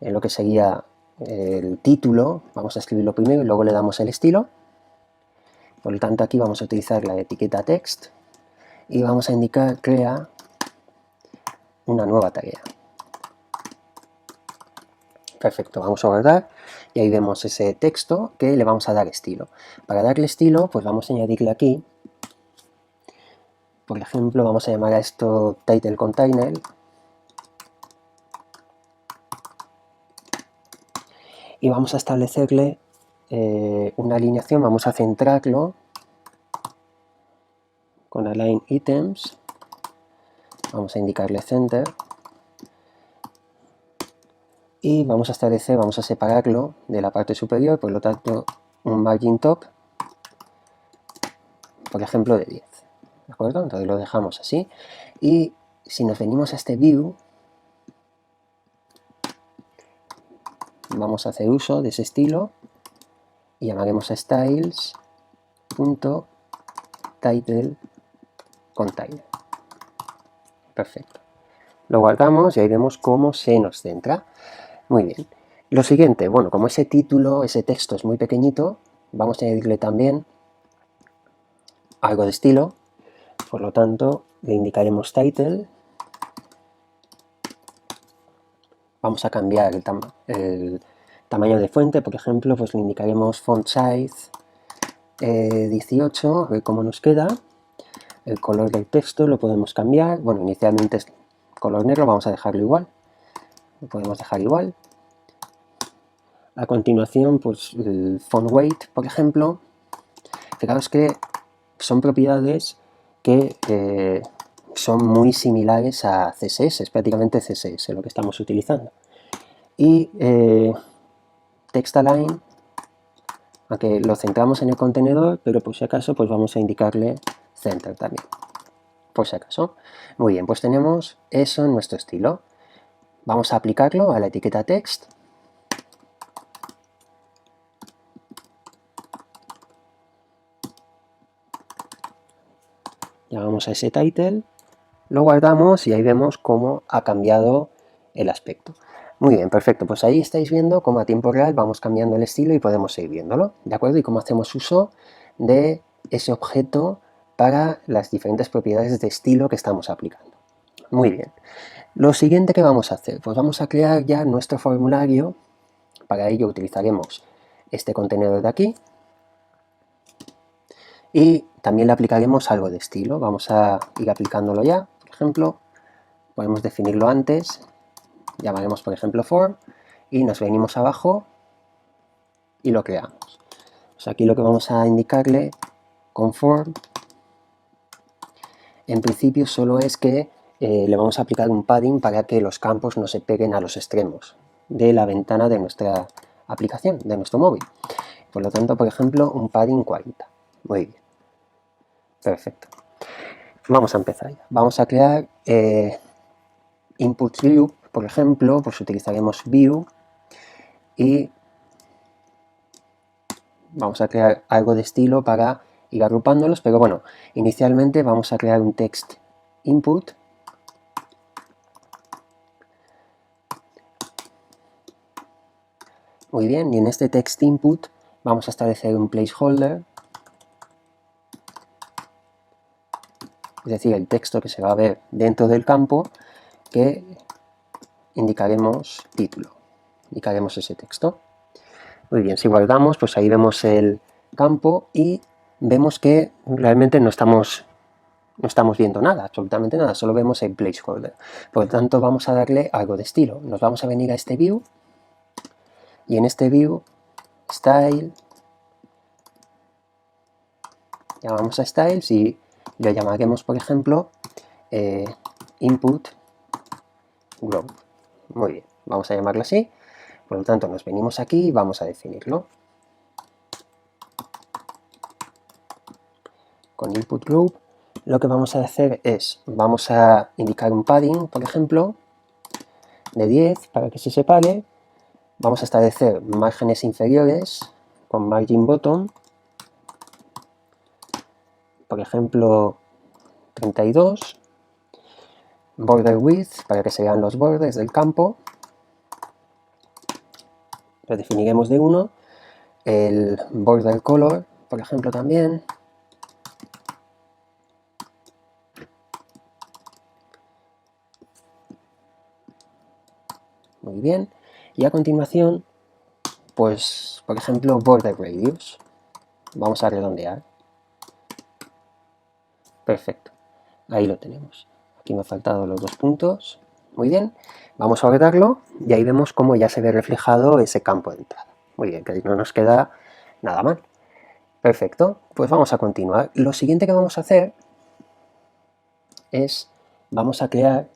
lo que sería el título. Vamos a escribirlo primero y luego le damos el estilo. Por lo tanto, aquí vamos a utilizar la etiqueta text y vamos a indicar crea una nueva tarea. Perfecto, vamos a guardar y ahí vemos ese texto que le vamos a dar estilo. Para darle estilo, pues vamos a añadirle aquí, por ejemplo, vamos a llamar a esto title container y vamos a establecerle una alineación, vamos a centrarlo con align items, vamos a indicarle center y vamos a establecer, vamos a separarlo de la parte superior, por lo tanto un margin top, por ejemplo de 10, ¿de acuerdo? Entonces lo dejamos así y si nos venimos a este view, vamos a hacer uso de ese estilo y llamaremos a styles.title container. Perfecto. Lo guardamos y ahí vemos cómo se nos centra. Muy bien. Lo siguiente, bueno, como ese título, ese texto es muy pequeñito, vamos a añadirle también algo de estilo, por lo tanto le indicaremos title. Vamos a cambiar el tamaño de fuente, por ejemplo, pues le indicaremos font size 18, a ver cómo nos queda. El color del texto lo podemos cambiar, bueno, inicialmente es color negro, vamos a dejarlo igual, lo podemos dejar igual. A continuación, pues el font weight, por ejemplo, fijaos que son propiedades que son muy similares a CSS, es prácticamente CSS lo que estamos utilizando. Y text align, aunque lo centramos en el contenedor, pero por si acaso pues vamos a indicarle center también, por si acaso. Muy bien, pues tenemos eso en nuestro estilo. Vamos a aplicarlo a la etiqueta text. Llamamos a ese title, lo guardamos y ahí vemos cómo ha cambiado el aspecto. Muy bien, perfecto, pues ahí estáis viendo cómo a tiempo real vamos cambiando el estilo y podemos seguir viéndolo, ¿de acuerdo? Y cómo hacemos uso de ese objeto para las diferentes propiedades de estilo que estamos aplicando. Muy bien, lo siguiente que vamos a hacer, pues vamos a crear ya nuestro formulario. Para ello utilizaremos este contenedor de aquí y también le aplicaremos algo de estilo. Vamos a ir aplicándolo ya, por ejemplo, podemos definirlo antes, llamaremos por ejemplo form y nos venimos abajo y lo creamos. Pues aquí lo que vamos a indicarle con form, en principio solo es que le vamos a aplicar un padding para que los campos no se peguen a los extremos de la ventana de nuestra aplicación, de nuestro móvil. Por lo tanto, por ejemplo, un padding 40. Muy bien. Perfecto. Vamos a empezar ya. Vamos a crear input view, por ejemplo, pues utilizaremos view y vamos a crear algo de estilo para ir agrupándolos, pero bueno, inicialmente vamos a crear un text input. Muy bien, y en este text input vamos a establecer un placeholder, es decir, el texto que se va a ver dentro del campo, que indicaremos título, indicaremos ese texto. Muy bien, si guardamos, pues ahí vemos el campo y vemos que realmente no estamos viendo nada, absolutamente nada, solo vemos el placeholder. Por lo tanto, vamos a darle algo de estilo. Nos vamos a venir a este view y en este view, style, llamamos a styles y le llamaremos, por ejemplo, input group. Muy bien, vamos a llamarlo así. Por lo tanto, nos venimos aquí y vamos a definirlo. Con input group lo que vamos a hacer es, vamos a indicar un padding, por ejemplo, de 10 para que se separe. Vamos a establecer márgenes inferiores con margin bottom, por ejemplo, 32. Border width para que se vean los bordes del campo. Lo definiremos de 1. El border color, por ejemplo, también. Muy bien. Y a continuación, pues, por ejemplo, border radius. Vamos a redondear. Perfecto. Ahí lo tenemos. Aquí me han faltado los 2 puntos. Muy bien. Vamos a agregarlo y ahí vemos cómo ya se ve reflejado ese campo de entrada. Muy bien, que ahí no nos queda nada mal. Perfecto. Pues vamos a continuar. Lo siguiente que vamos a hacer es, vamos a crear,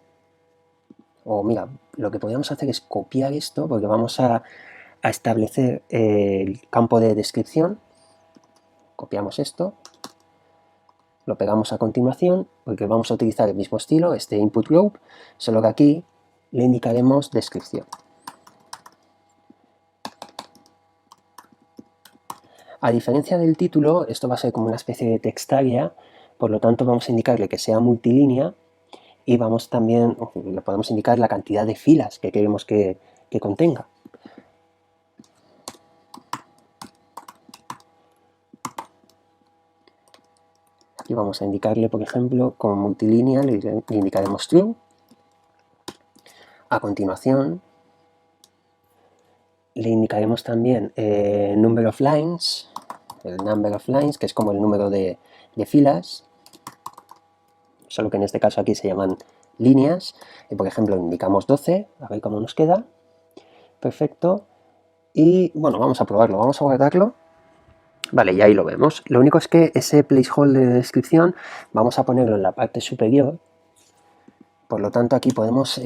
o mira, lo que podríamos hacer es copiar esto, porque vamos a establecer el campo de descripción. Copiamos esto, lo pegamos a continuación, porque vamos a utilizar el mismo estilo, este input group, solo que aquí le indicaremos descripción. A diferencia del título, esto va a ser como una especie de text area, por lo tanto vamos a indicarle que sea multilínea y vamos también, le podemos indicar la cantidad de filas que queremos que contenga. Aquí vamos a indicarle, por ejemplo, con multilínea le indicaremos true. A continuación, le indicaremos también number of lines, el number of lines, que es como el número de filas, solo que en este caso aquí se llaman líneas, y por ejemplo indicamos 12, a ver cómo nos queda. Perfecto. Y bueno, vamos a probarlo, vamos a guardarlo. Vale, y ahí lo vemos. Lo único es que ese placeholder de descripción vamos a ponerlo en la parte superior. Por lo tanto, aquí podemos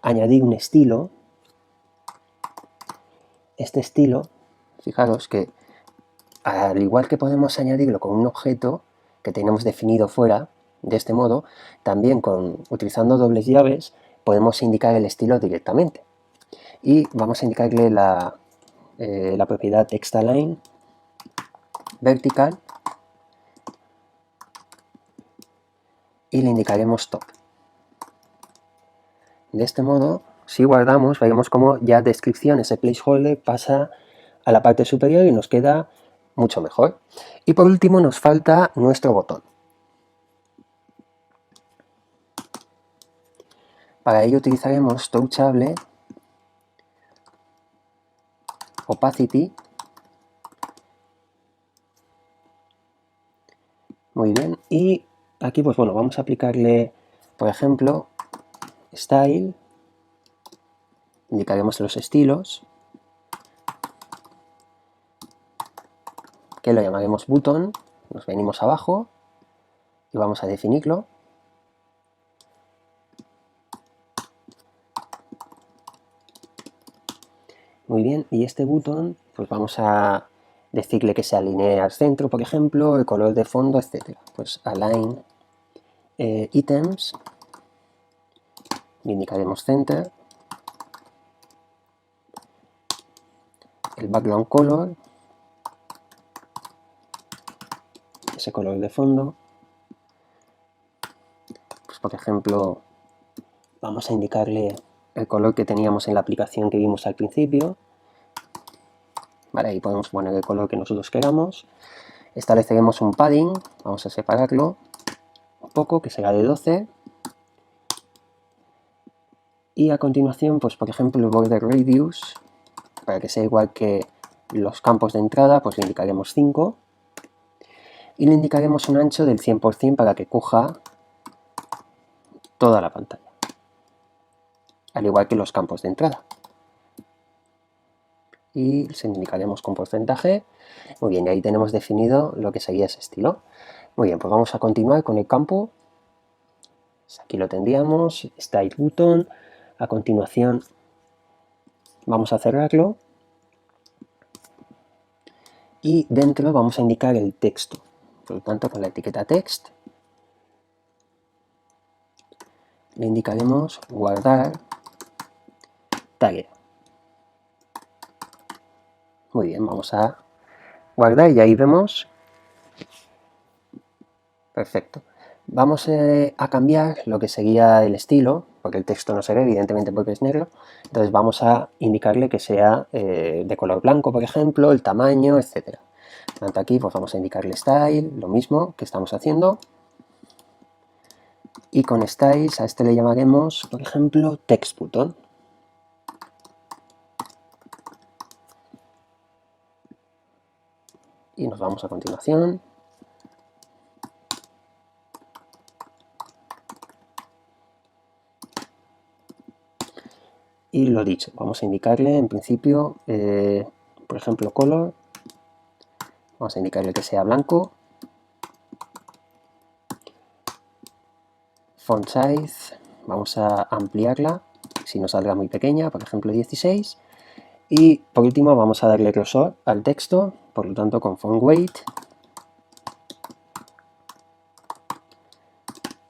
añadir un estilo. Este estilo, fijaros que al igual que podemos añadirlo con un objeto que tenemos definido fuera, de este modo, también utilizando dobles llaves podemos indicar el estilo directamente. Y vamos a indicarle la propiedad textAlign vertical y le indicaremos top. De este modo, si guardamos, veremos cómo ya descripción, ese placeholder, pasa a la parte superior y nos queda mucho mejor. Y por último nos falta nuestro botón. Para ello utilizaremos Touchable Opacity. Muy bien, y aquí pues bueno, vamos a aplicarle, por ejemplo, Style, indicaremos los estilos, que lo llamaremos Button, nos venimos abajo y vamos a definirlo. Muy bien, y este botón pues vamos a decirle que se alinee al centro, por ejemplo, el color de fondo, etc. Pues align items, le indicaremos center, el background color, ese color de fondo, pues por ejemplo vamos a indicarle el color que teníamos en la aplicación que vimos al principio. Vale, ahí podemos poner el color que nosotros queramos. Estableceremos un padding, vamos a separarlo un poco, que será de 12. Y a continuación, pues por ejemplo, el border radius, para que sea igual que los campos de entrada, pues le indicaremos 5. Y le indicaremos un ancho del 100% para que coja toda la pantalla, al igual que los campos de entrada. Y se indicaremos con porcentaje. Muy bien, y ahí tenemos definido lo que sería ese estilo. Muy bien, pues vamos a continuar con el campo. Aquí lo tendríamos, Style Button. A continuación vamos a cerrarlo. Y dentro vamos a indicar el texto. Por lo tanto, con la etiqueta text le indicaremos guardar tarea. Muy bien, vamos a guardar y ahí vemos. Perfecto. Vamos a cambiar lo que sería el estilo, porque el texto no se ve, evidentemente porque es negro. Entonces vamos a indicarle que sea de color blanco, por ejemplo, el tamaño, etc. Tanto aquí pues vamos a indicarle style, lo mismo que estamos haciendo. Y con styles a este le llamaremos, por ejemplo, text button. Y nos vamos a continuación. Y lo dicho, vamos a indicarle en principio, por ejemplo, color. Vamos a indicarle que sea blanco. Font size, vamos a ampliarla, si nos salga muy pequeña, por ejemplo 16. Y por último vamos a darle grosor al texto, por lo tanto con font weight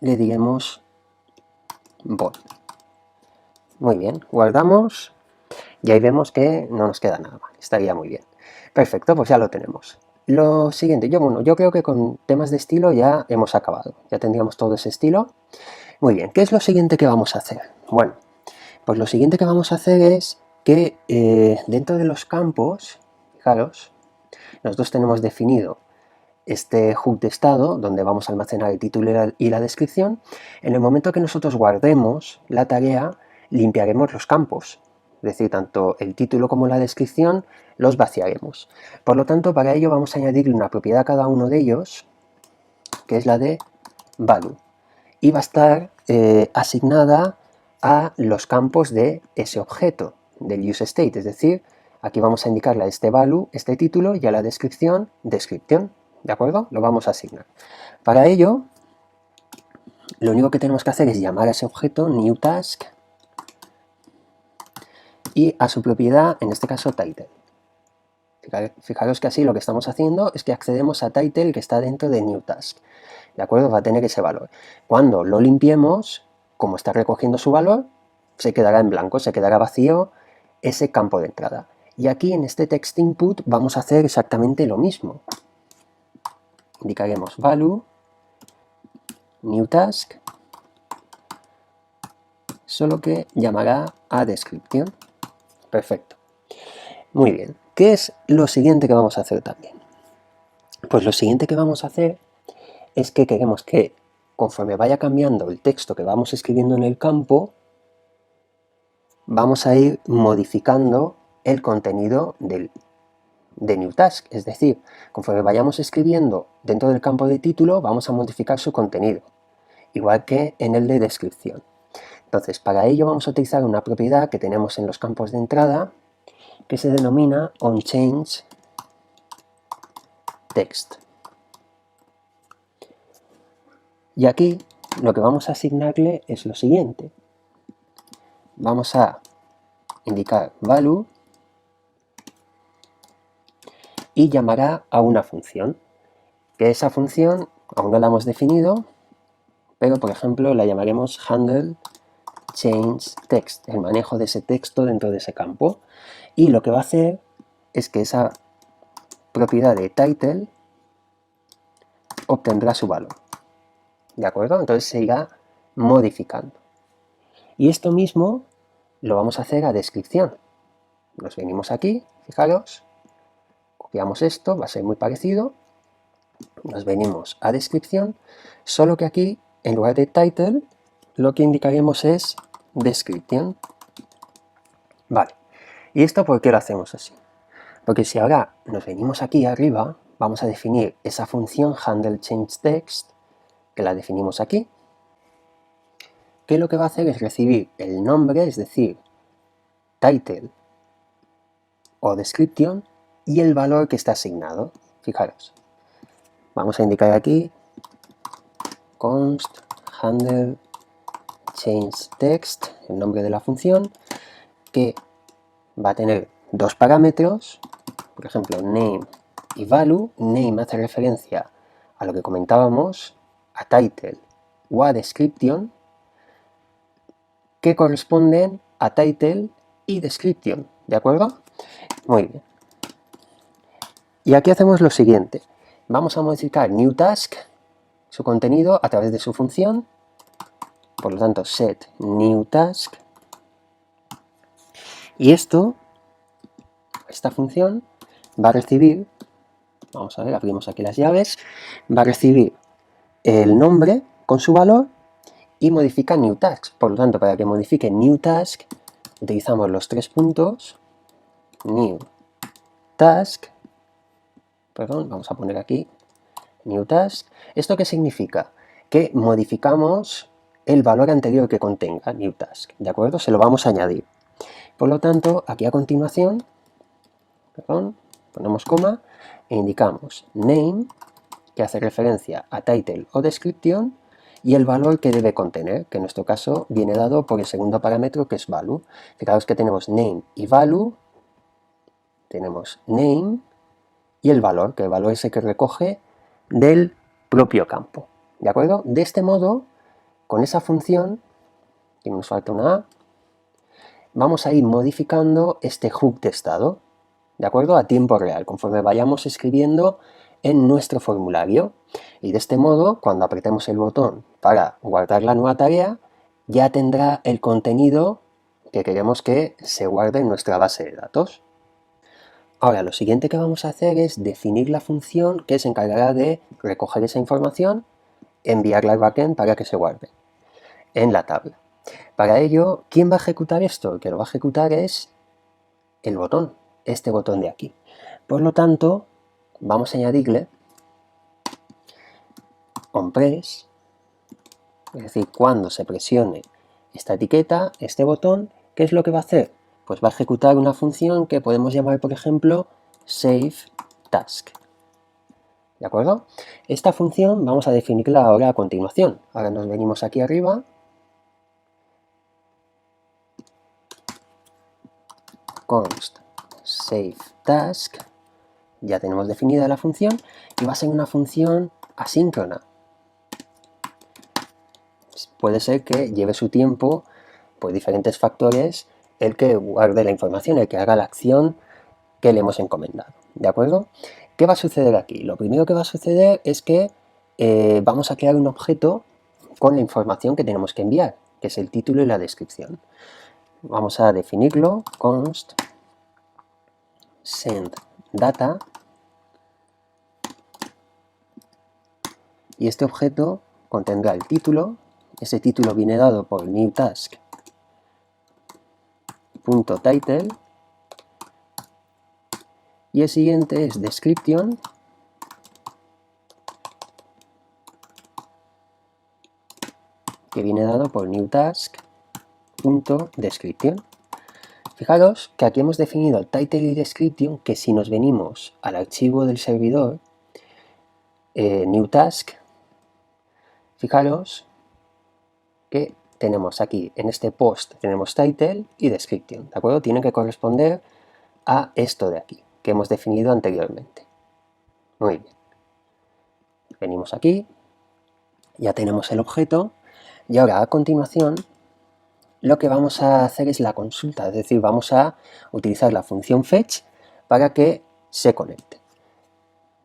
le diremos bold. Muy bien, guardamos y ahí vemos que no nos queda nada mal, estaría muy bien. Perfecto, pues ya lo tenemos. Lo siguiente, yo creo que con temas de estilo ya hemos acabado, ya tendríamos todo ese estilo. Muy bien, ¿qué es lo siguiente que vamos a hacer? Bueno, pues lo siguiente que vamos a hacer es que dentro de los campos, fijaros, nosotros tenemos definido este hook de estado, donde vamos a almacenar el título y la descripción, en el momento que nosotros guardemos la tarea, limpiaremos los campos. Es decir, tanto el título como la descripción los vaciaremos. Por lo tanto, para ello vamos a añadirle una propiedad a cada uno de ellos, que es la de value. Y va a estar asignada a los campos de ese objeto, del useState. Es decir, aquí vamos a indicarle a este value, este título, y a la descripción, description. ¿De acuerdo? Lo vamos a asignar. Para ello, lo único que tenemos que hacer es llamar a ese objeto newTask y a su propiedad, en este caso title. Fijaros que así lo que estamos haciendo es que accedemos a title que está dentro de newTask. ¿De acuerdo? Va a tener ese valor. Cuando lo limpiemos, como está recogiendo su valor, se quedará en blanco, se quedará vacío ese campo de entrada. Y aquí en este text input vamos a hacer exactamente lo mismo. Indicaremos value, new task, solo que llamará a description. Perfecto. Muy bien. ¿Qué es lo siguiente que vamos a hacer también? Pues lo siguiente que vamos a hacer es que queremos que, conforme vaya cambiando el texto que vamos escribiendo en el campo, vamos a ir modificando el contenido de newTask. Es decir, conforme vayamos escribiendo dentro del campo de título, vamos a modificar su contenido, igual que en el de descripción. Entonces, para ello vamos a utilizar una propiedad que tenemos en los campos de entrada, que se denomina onChangeText. Y aquí lo que vamos a asignarle es lo siguiente. Vamos a indicar value y llamará a una función, que esa función aún no la hemos definido, pero por ejemplo la llamaremos handleChangeText, el manejo de ese texto dentro de ese campo. Y lo que va a hacer es que esa propiedad de title obtendrá su valor. ¿De acuerdo? Entonces se irá modificando. Y esto mismo lo vamos a hacer a descripción. Nos venimos aquí, fijaros, copiamos esto, va a ser muy parecido. Nos venimos a descripción, solo que aquí, en lugar de title, lo que indicaremos es description. Vale. ¿Y esto por qué lo hacemos así? Porque si ahora nos venimos aquí arriba, vamos a definir esa función handleChangeText, que la definimos aquí, que lo que va a hacer es recibir el nombre, es decir, title o description, y el valor que está asignado. Fijaros. Vamos a indicar aquí const handleChangeText, el nombre de la función, que va a tener dos parámetros, por ejemplo, name y value. Name hace referencia a lo que comentábamos, a title o a description, que corresponden a title y description, ¿de acuerdo? Muy bien. Y aquí hacemos lo siguiente. Vamos a modificar newTask, su contenido, a través de su función. Por lo tanto, set newTask. Y esta función va a recibir, vamos a ver, abrimos aquí las llaves, va a recibir el nombre con su valor y modifica newTask. Por lo tanto, para que modifique newTask, utilizamos los tres puntos, newTask, perdón, vamos a poner aquí newTask. ¿Esto qué significa? Que modificamos el valor anterior que contenga newTask, ¿de acuerdo? Se lo vamos a añadir. Por lo tanto, aquí a continuación, perdón, ponemos coma e indicamos name, que hace referencia a title o description, y el valor que debe contener, que en nuestro caso viene dado por el segundo parámetro, que es value. Fijaos que tenemos name y value, tenemos name y el valor, que el valor es el que recoge del propio campo. ¿De acuerdo? De este modo, con esa función, que nos falta una A, vamos a ir modificando este hook de estado, ¿de acuerdo? A tiempo real, conforme vayamos escribiendo en nuestro formulario. Y de este modo, cuando apretemos el botón para guardar la nueva tarea, ya tendrá el contenido que queremos que se guarde en nuestra base de datos. Ahora, lo siguiente que vamos a hacer es definir la función que se encargará de recoger esa información, enviarla al backend para que se guarde en la tabla. Para ello, ¿quién va a ejecutar esto? El que lo va a ejecutar es el botón, este botón de aquí. Por lo tanto, vamos a añadirle onPress, es decir, cuando se presione esta etiqueta, este botón, ¿qué es lo que va a hacer? Pues va a ejecutar una función que podemos llamar, por ejemplo, saveTask. ¿De acuerdo? Esta función vamos a definirla ahora a continuación. Ahora nos venimos aquí arriba, const saveTask, ya tenemos definida la función y va a ser una función asíncrona. Puede ser que lleve su tiempo por diferentes factores el que guarde la información, el que haga la acción que le hemos encomendado. ¿De acuerdo? ¿Qué va a suceder aquí? Lo primero que va a suceder es que vamos a crear un objeto con la información que tenemos que enviar, que es el título y la descripción. Vamos a definirlo, const sendData, y este objeto contendrá el título. Ese título viene dado por newTask.title y el siguiente es description, que viene dado por newTask.description. Fijaros que aquí hemos definido el title y description, que si nos venimos al archivo del servidor newTask, fijaros que tenemos aquí en este post tenemos title y description, ¿de acuerdo? Tienen que corresponder a esto de aquí que hemos definido anteriormente. Muy bien. Venimos aquí, ya tenemos el objeto y ahora a continuación lo que vamos a hacer es la consulta, es decir, vamos a utilizar la función fetch para que se conecte.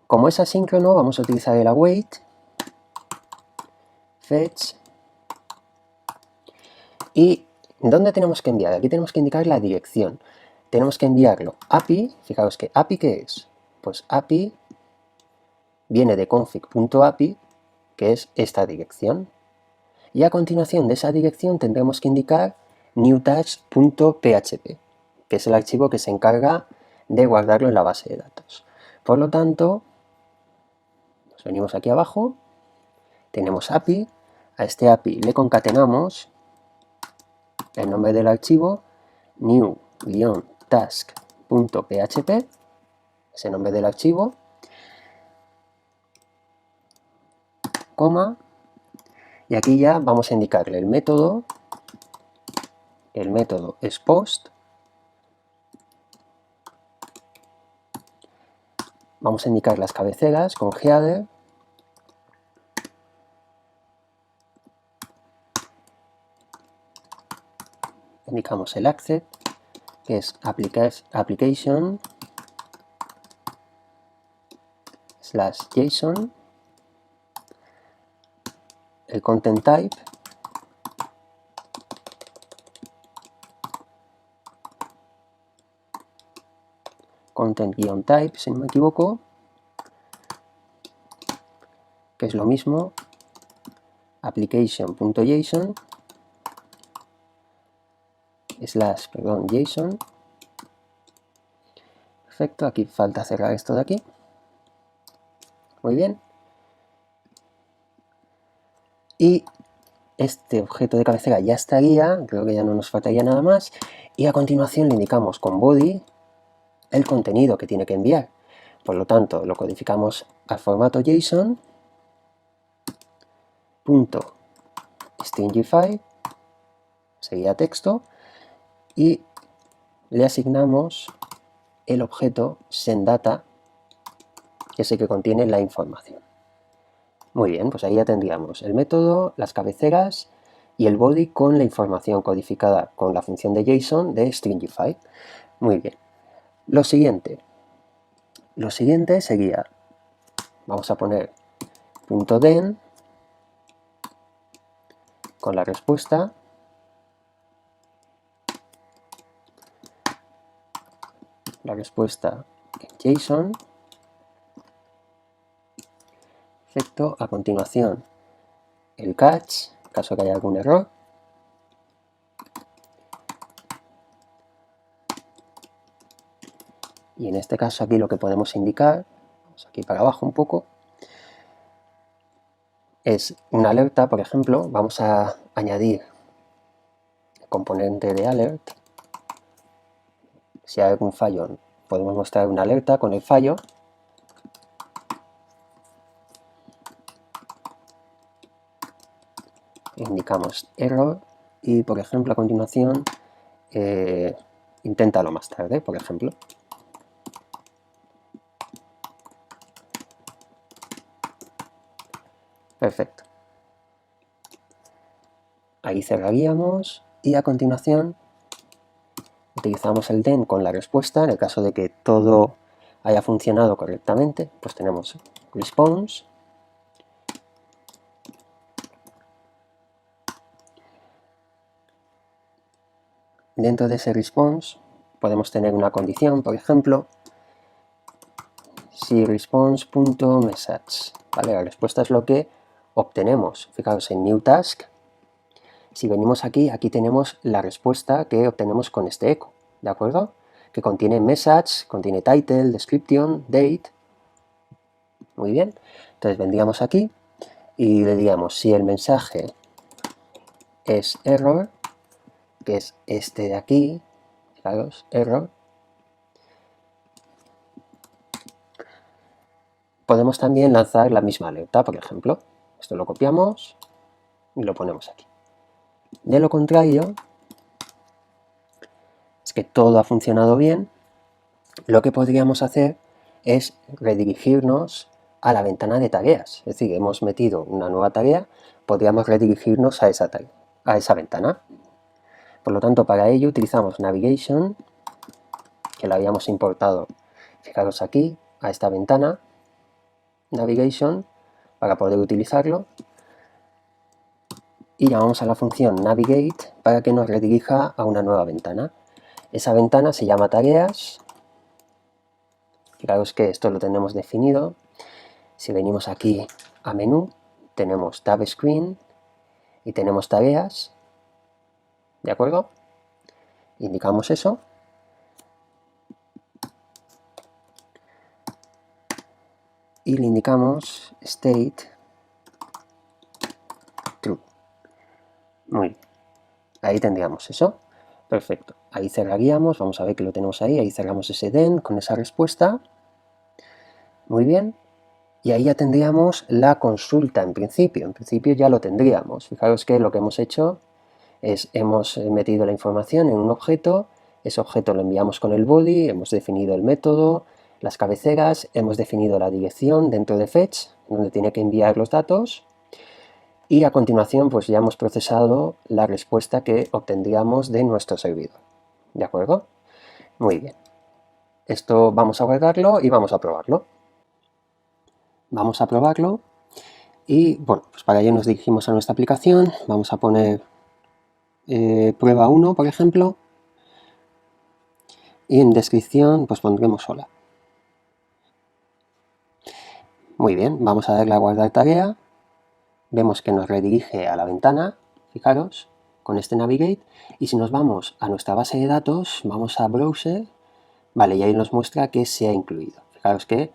Como es asíncrono, vamos a utilizar el await, fetch, y ¿dónde tenemos que enviar? Aquí tenemos que indicar la dirección. Tenemos que enviarlo API, fijaos que API, ¿qué es? Pues API viene de config.api, que es esta dirección. Y a continuación de esa dirección tendremos que indicar newtask.php, que es el archivo que se encarga de guardarlo en la base de datos. Por lo tanto, nos venimos aquí abajo, tenemos API, a este API le concatenamos el nombre del archivo, new-task.php, ese nombre del archivo, coma, y aquí ya vamos a indicarle el método es post, vamos a indicar las cabeceras con header, indicamos el access, que es application/JSON, el content type, content-type, si no me equivoco, que es lo mismo, application.json, JSON. Perfecto, aquí falta cerrar esto de aquí. Muy bien. Y este objeto de cabecera ya estaría, creo que ya no nos faltaría nada más. Y a continuación le indicamos con body el contenido que tiene que enviar. Por lo tanto, lo codificamos al formato JSON, .stringify, sería texto, y le asignamos el objeto sendData, que es el que contiene la información. Muy bien, pues ahí ya tendríamos el método, las cabeceras y el body con la información codificada con la función de JSON de Stringify. Muy bien. Lo siguiente sería, vamos a poner .den con la respuesta, en JSON. Perfecto. A continuación, el catch, en caso que haya algún error. Y en este caso aquí lo que podemos indicar, vamos aquí para abajo un poco, es una alerta, por ejemplo. Vamos a añadir el componente de alert. Si hay algún fallo, podemos mostrar una alerta con el fallo. Indicamos error y, por ejemplo, a continuación, inténtalo más tarde, por ejemplo. Perfecto. Ahí cerraríamos y a continuación utilizamos el then con la respuesta. En el caso de que todo haya funcionado correctamente, pues tenemos response. Dentro de ese response podemos tener una condición, por ejemplo, si response.message, ¿vale? La respuesta es lo que obtenemos. Fijaos en new task. Si venimos aquí, aquí tenemos la respuesta que obtenemos con este echo, ¿de acuerdo? Que contiene message, contiene title, description, date. Muy bien. Entonces vendríamos aquí y le diríamos si el mensaje es error, que es este de aquí, fijaos, error, podemos también lanzar la misma alerta, por ejemplo. Esto lo copiamos y lo ponemos aquí. De lo contrario, es que todo ha funcionado bien. Lo que podríamos hacer es redirigirnos a la ventana de tareas. Es decir, hemos metido una nueva tarea, podríamos redirigirnos a esa ventana. Por lo tanto, para ello utilizamos Navigation, que la habíamos importado, fijaros aquí, a esta ventana, Navigation, para poder utilizarlo. Y llamamos a la función Navigate para que nos redirija a una nueva ventana. Esa ventana se llama tareas. Fijaros que esto lo tenemos definido. Si venimos aquí a menú, tenemos Tab Screen y tenemos tareas. ¿De acuerdo? Indicamos eso. Y le indicamos State True. Muy bien. Ahí tendríamos eso. Perfecto. Ahí cerraríamos. Vamos a ver que lo tenemos ahí. Ahí cerramos ese then con esa respuesta. Muy bien. Y ahí ya tendríamos la consulta en principio. En principio ya lo tendríamos. Fijaros que lo que hemos hecho es, hemos metido la información en un objeto, ese objeto lo enviamos con el body, hemos definido el método, las cabeceras, hemos definido la dirección dentro de fetch, donde tiene que enviar los datos, y a continuación pues ya hemos procesado la respuesta que obtendríamos de nuestro servidor. ¿De acuerdo? Muy bien. Esto vamos a guardarlo y vamos a probarlo. Vamos a probarlo y bueno, pues para ello nos dirigimos a nuestra aplicación, vamos a poner prueba 1, por ejemplo, y en descripción pues pondremos hola. Muy bien, vamos a darle a guardar tarea, vemos que nos redirige a la ventana, fijaros, con este Navigate, y si nos vamos a nuestra base de datos, vamos a Browser, vale, y ahí nos muestra que se ha incluido. Fijaros que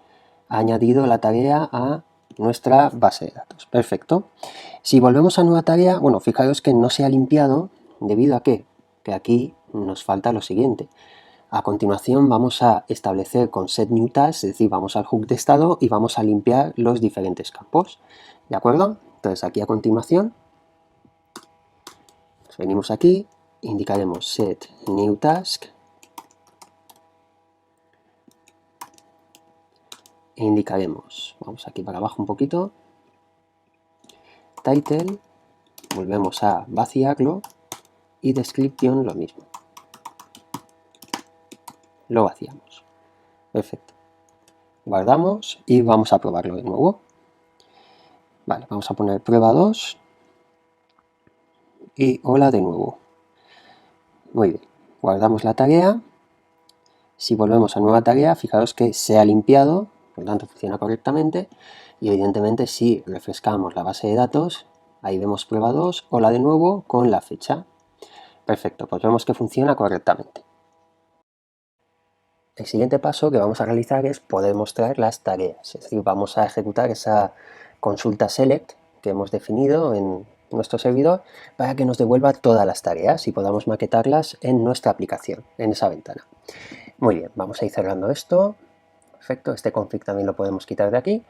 ha añadido la tarea a nuestra base de datos. Perfecto. Si volvemos a nueva tarea, bueno, fijaros que no se ha limpiado, ¿debido a qué? Que aquí nos falta lo siguiente. A continuación vamos a establecer con setNewTask, es decir, vamos al hook de estado y vamos a limpiar los diferentes campos. ¿De acuerdo? Entonces aquí a continuación venimos aquí, indicaremos setNewTask, e indicaremos, vamos aquí para abajo un poquito, title, volvemos a vaciarlo y description lo mismo. Lo vaciamos. Perfecto. Guardamos y vamos a probarlo de nuevo. Vale, vamos a poner prueba 2 y hola de nuevo. Muy bien, guardamos la tarea Si volvemos a nueva tarea, fijaros que se ha limpiado, por lo tanto funciona correctamente, y evidentemente si refrescamos la base de datos, ahí vemos prueba 2, hola de nuevo con la fecha. Perfecto, pues vemos que funciona correctamente. El siguiente paso que vamos a realizar es poder mostrar las tareas, es decir, vamos a ejecutar esa consulta select que hemos definido en nuestro servidor para que nos devuelva todas las tareas y podamos maquetarlas en nuestra aplicación, en esa ventana. Muy bien, vamos a ir cerrando esto. Perfecto, este config también lo podemos quitar de aquí.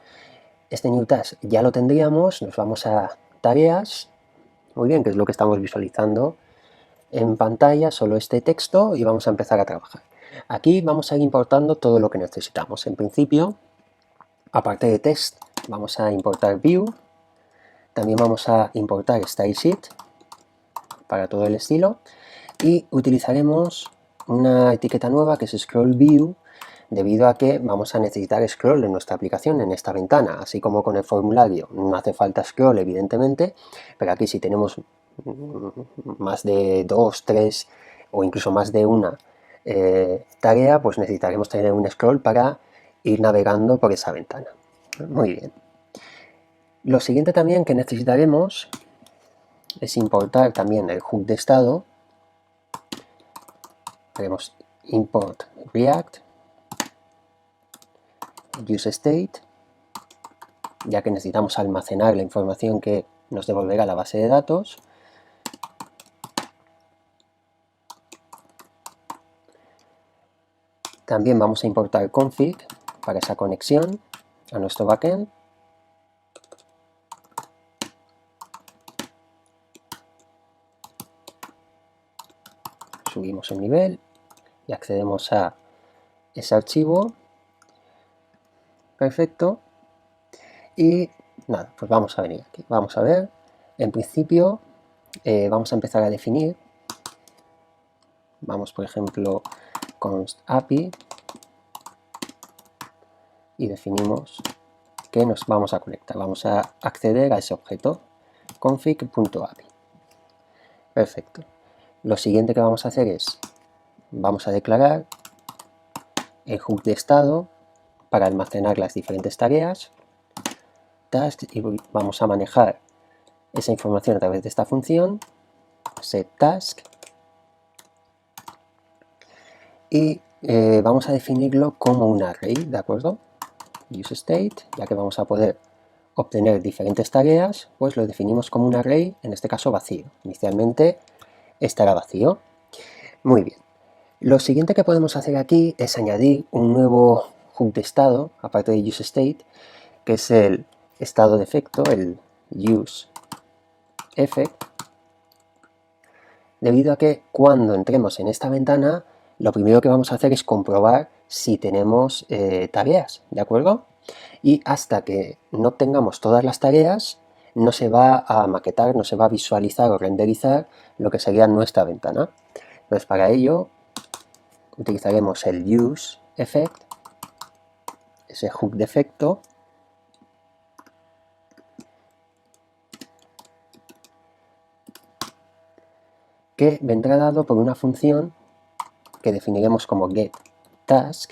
Este new task ya lo tendríamos, nos vamos a tareas, muy bien, que es lo que estamos visualizando en pantalla, solo este texto, y vamos a empezar a trabajar. Aquí vamos a ir importando todo lo que necesitamos. En principio, aparte de test, vamos a importar view, también vamos a importar stylesheet para todo el estilo, y utilizaremos una etiqueta nueva que es scroll view, debido a que vamos a necesitar scroll en nuestra aplicación, en esta ventana, así como con el formulario. No hace falta scroll, evidentemente, pero aquí si tenemos más de 2, 3 o incluso más de una tarea, pues necesitaremos tener un scroll para ir navegando por esa ventana. Muy bien. Lo siguiente también que necesitaremos es importar también el hook de estado. Haremos import react useState, ya que necesitamos almacenar la información que nos devolverá la base de datos. También vamos a importar config para esa conexión a nuestro backend. Subimos el nivel y accedemos a ese archivo. Perfecto. Y nada, pues vamos a venir aquí. Vamos a ver. En principio vamos a empezar a definir. Vamos, por ejemplo, const API y definimos que nos vamos a conectar. Vamos a acceder a ese objeto config.api. Perfecto. Lo siguiente que vamos a hacer es, vamos a declarar el hook de estado para almacenar las diferentes tareas, tasks, y vamos a manejar esa información a través de esta función, setTask, y vamos a definirlo como un array, ¿de acuerdo? useState, ya que vamos a poder obtener diferentes tareas, pues lo definimos como un array, en este caso vacío. Inicialmente estará vacío. Muy bien. Lo siguiente que podemos hacer aquí es añadir un nuevo hook de estado, aparte de useState, que es el estado de efecto, el useEffect, debido a que cuando entremos en esta ventana, lo primero que vamos a hacer es comprobar si tenemos tareas, ¿de acuerdo? Y hasta que no tengamos todas las tareas, no se va a maquetar, no se va a visualizar o renderizar lo que sería nuestra ventana. Entonces, para ello, utilizaremos el useEffect, ese hook de efecto, que vendrá dado por una función que definiremos como getTask,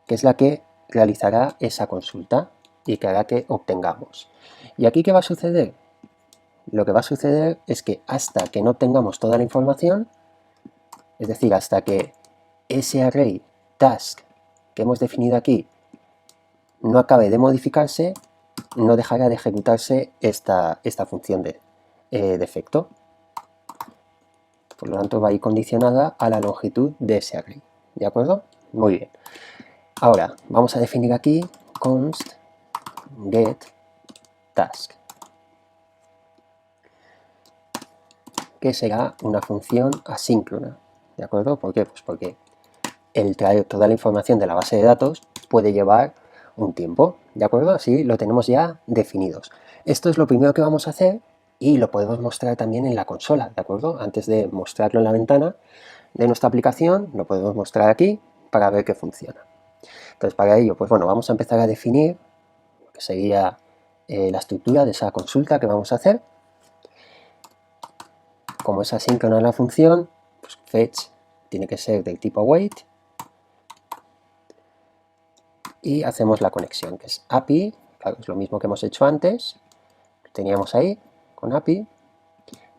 que es la que realizará esa consulta y que hará que obtengamos. ¿Y aquí qué va a suceder? Lo que va a suceder es que hasta que no tengamos toda la información, es decir, hasta que ese array task que hemos definido aquí no acabe de modificarse, no dejará de ejecutarse esta función de efecto. Por lo tanto, va a ir condicionada a la longitud de ese array. ¿De acuerdo? Muy bien. Ahora, vamos a definir aquí const getTask, que será una función asíncrona. ¿De acuerdo? ¿Por qué? Pues porque el traer toda la información de la base de datos puede llevar un tiempo. ¿De acuerdo? Así lo tenemos ya definidos. Esto es lo primero que vamos a hacer y lo podemos mostrar también en la consola. ¿De acuerdo? Antes de mostrarlo en la ventana de nuestra aplicación, lo podemos mostrar aquí para ver que funciona. Entonces, para ello, pues bueno, vamos a empezar a definir lo que sería la estructura de esa consulta que vamos a hacer. Como es asíncrona la función, pues fetch tiene que ser del tipo await, y hacemos la conexión, que es API, claro, es lo mismo que hemos hecho antes, teníamos ahí con API,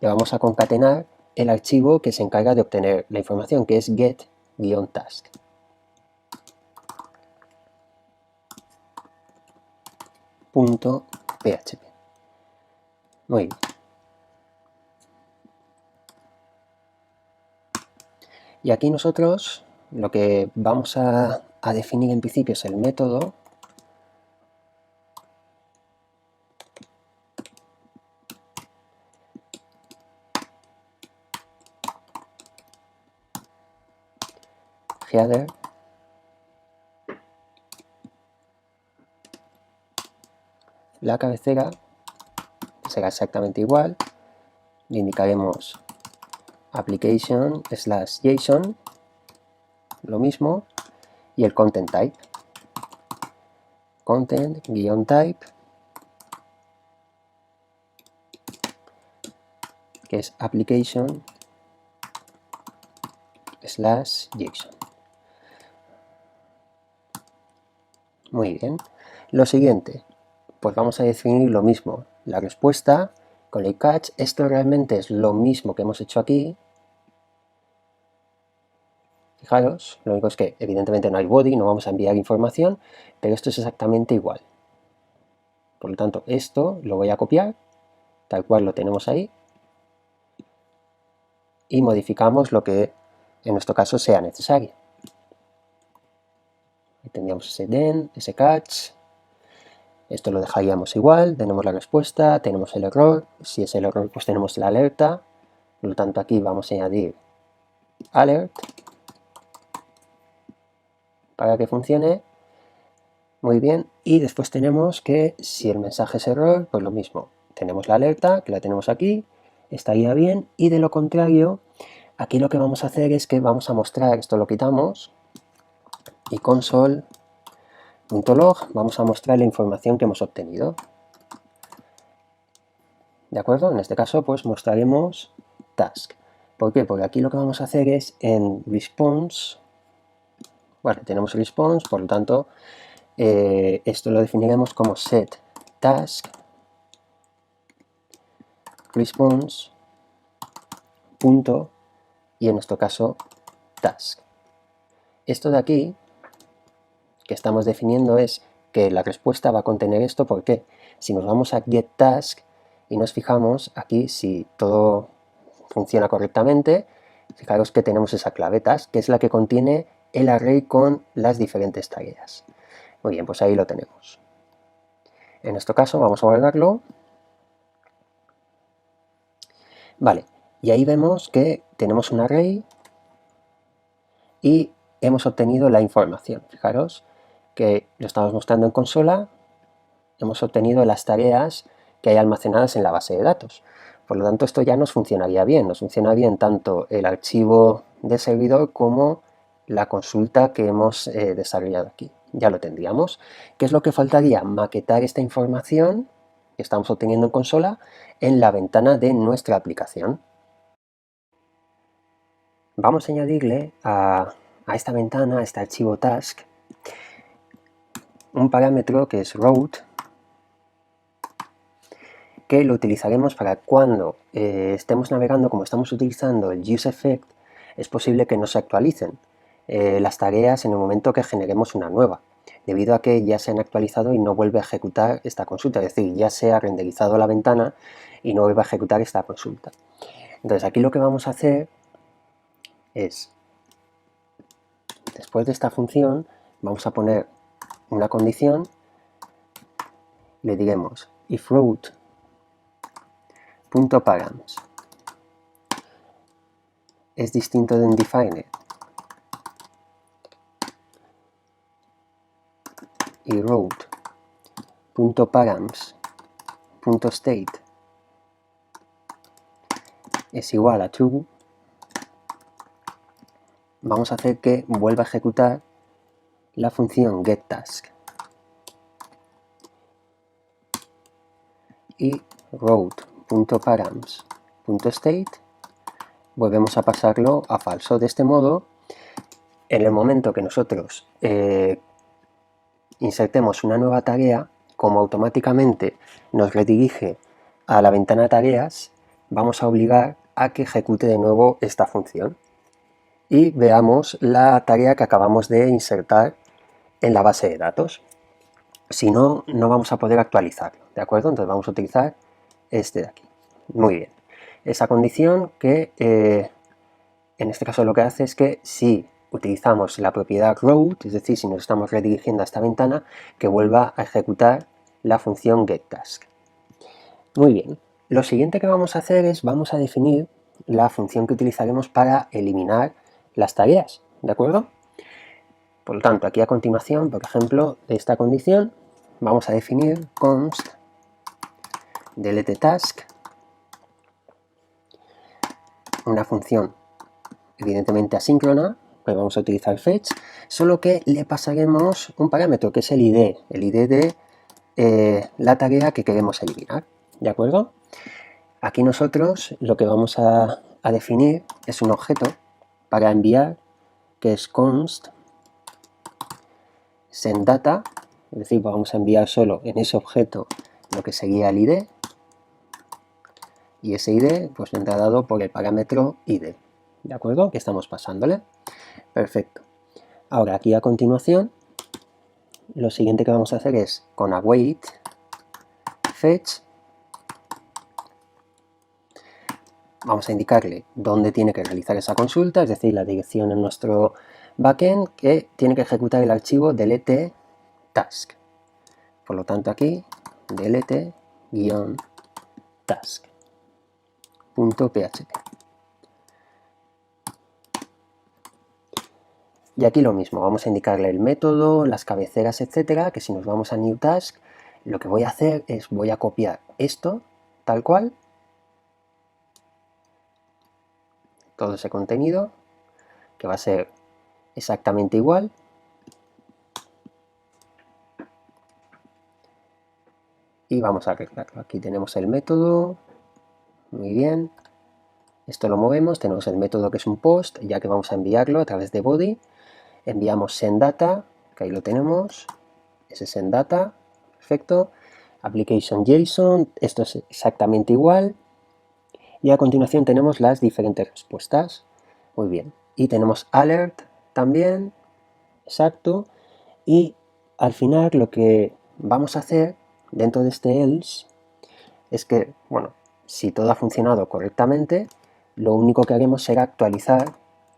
le vamos a concatenar el archivo que se encarga de obtener la información, que es get-task. .php. Muy bien. Y aquí nosotros lo que vamos a definir en principio es el método header la cabecera, será exactamente igual, le indicaremos application/json, lo mismo, y el content type, content-type, que es application/json. Muy bien. Lo siguiente, pues vamos a definir lo mismo, la respuesta con el catch. Esto realmente es lo mismo que hemos hecho aquí. Fijaros, lo único es que evidentemente no hay body, no vamos a enviar información, pero esto es exactamente igual. Por lo tanto, esto lo voy a copiar, tal cual lo tenemos ahí, y modificamos lo que en nuestro caso sea necesario. Ahí tendríamos ese then, ese catch, esto lo dejaríamos igual, tenemos la respuesta, tenemos el error, si es el error pues tenemos la alerta, por lo tanto aquí vamos a añadir alert para que funcione muy bien, y después tenemos que si el mensaje es error, pues lo mismo, tenemos la alerta, que la tenemos aquí, estaría bien, y de lo contrario, aquí lo que vamos a hacer es que vamos a mostrar, esto lo quitamos, y console.log vamos a mostrar la información que hemos obtenido. ¿De acuerdo? En este caso, pues mostraremos task. ¿Por qué? Porque aquí lo que vamos a hacer es en response, bueno, tenemos response, por lo tanto, esto lo definiremos como set task response punto, y en nuestro caso task. Esto de aquí que estamos definiendo es que la respuesta va a contener esto. ¿Por qué? Si nos vamos a getTask y nos fijamos aquí si todo funciona correctamente, fijaros que tenemos esa clave task, que es la que contiene el array con las diferentes tareas. Muy bien, pues ahí lo tenemos. En nuestro caso vamos a guardarlo. Vale, y ahí vemos que tenemos un array y hemos obtenido la información. Fijaros que lo estamos mostrando en consola, hemos obtenido las tareas que hay almacenadas en la base de datos. Por lo tanto, esto ya nos funcionaría bien. Nos funciona bien tanto el archivo de servidor como la consulta que hemos desarrollado aquí. Ya lo tendríamos. ¿Qué es lo que faltaría? Maquetar esta información que estamos obteniendo en consola en la ventana de nuestra aplicación. Vamos a añadirle a esta ventana, a este archivo task, un parámetro que es route, que lo utilizaremos para cuando estemos navegando, como estamos utilizando el useEffect, es posible que no se actualicen las tareas en el momento que generemos una nueva, debido a que ya se han actualizado y no vuelve a ejecutar esta consulta, es decir, ya se ha renderizado la ventana y no vuelve a ejecutar esta consulta. Entonces aquí lo que vamos a hacer es, después de esta función, vamos a poner una condición, le diremos if route.params es distinto de undefined y route.params.state es igual a true, vamos a hacer que vuelva a ejecutar la función getTask y route.params.state volvemos a pasarlo a falso. De este modo, en el momento que nosotros insertemos una nueva tarea, como automáticamente nos redirige a la ventana de tareas, vamos a obligar a que ejecute de nuevo esta función y veamos la tarea que acabamos de insertar en la base de datos. Si no, no vamos a poder actualizarlo, ¿de acuerdo? Entonces vamos a utilizar este de aquí. Muy bien. Esa condición que en este caso lo que hace es que si utilizamos la propiedad route, es decir, si nos estamos redirigiendo a esta ventana, que vuelva a ejecutar la función getTask. Muy bien. Lo siguiente que vamos a hacer es vamos a definir la función que utilizaremos para eliminar las tareas, ¿de acuerdo? Por lo tanto, aquí a continuación, por ejemplo, de esta condición, vamos a definir const deleteTask, una función evidentemente asíncrona, pues vamos a utilizar fetch, solo que le pasaremos un parámetro que es el ID de la tarea que queremos eliminar, ¿de acuerdo? Aquí nosotros lo que vamos a definir es un objeto para enviar, que es const sendData, es decir, vamos a enviar solo en ese objeto lo que sería el ID, y ese ID pues vendrá dado por el parámetro ID, ¿de acuerdo? Que estamos pasándole. Perfecto. Ahora aquí a continuación, lo siguiente que vamos a hacer es con await fetch, vamos a indicarle dónde tiene que realizar esa consulta, es decir, la dirección en nuestro backend, que tiene que ejecutar el archivo delete-task. Por lo tanto aquí, delete-task.php. Y aquí lo mismo, vamos a indicarle el método, las cabeceras, etcétera, que si nos vamos a new task, lo que voy a hacer es voy a copiar esto, tal cual, todo ese contenido, que va a ser exactamente igual, y vamos a arreglarlo. Aquí tenemos el método, muy bien, esto lo movemos, tenemos el método que es un post, ya que vamos a enviarlo a través de body, enviamos sendData, que ahí lo tenemos, ese sendData, perfecto, application JSON, esto es exactamente igual, y a continuación tenemos las diferentes respuestas, muy bien, y tenemos alert también, exacto, y al final lo que vamos a hacer dentro de este else es que, bueno, si todo ha funcionado correctamente, lo único que haremos será actualizar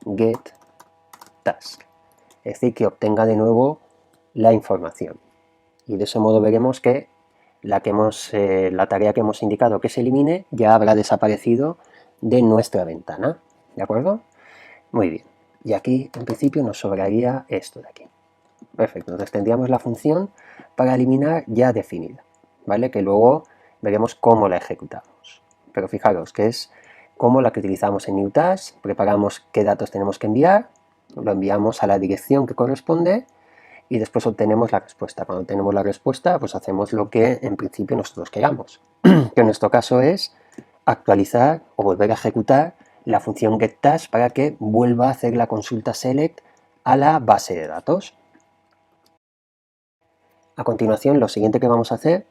getTask, es decir, que obtenga de nuevo la información. Y de ese modo veremos que la tarea que hemos indicado que se elimine ya habrá desaparecido de nuestra ventana, ¿de acuerdo? Muy bien. Y aquí, en principio, nos sobraría esto de aquí. Perfecto, entonces tendríamos la función para eliminar ya definida, ¿vale? Que luego veremos cómo la ejecutamos. Pero fijaros que es como la que utilizamos en newTask, preparamos qué datos tenemos que enviar, lo enviamos a la dirección que corresponde y después obtenemos la respuesta. Cuando tenemos la respuesta, pues hacemos lo que en principio nosotros queramos, que en nuestro caso es actualizar o volver a ejecutar la función getTask para que vuelva a hacer la consulta select a la base de datos. A continuación, lo siguiente que vamos a hacer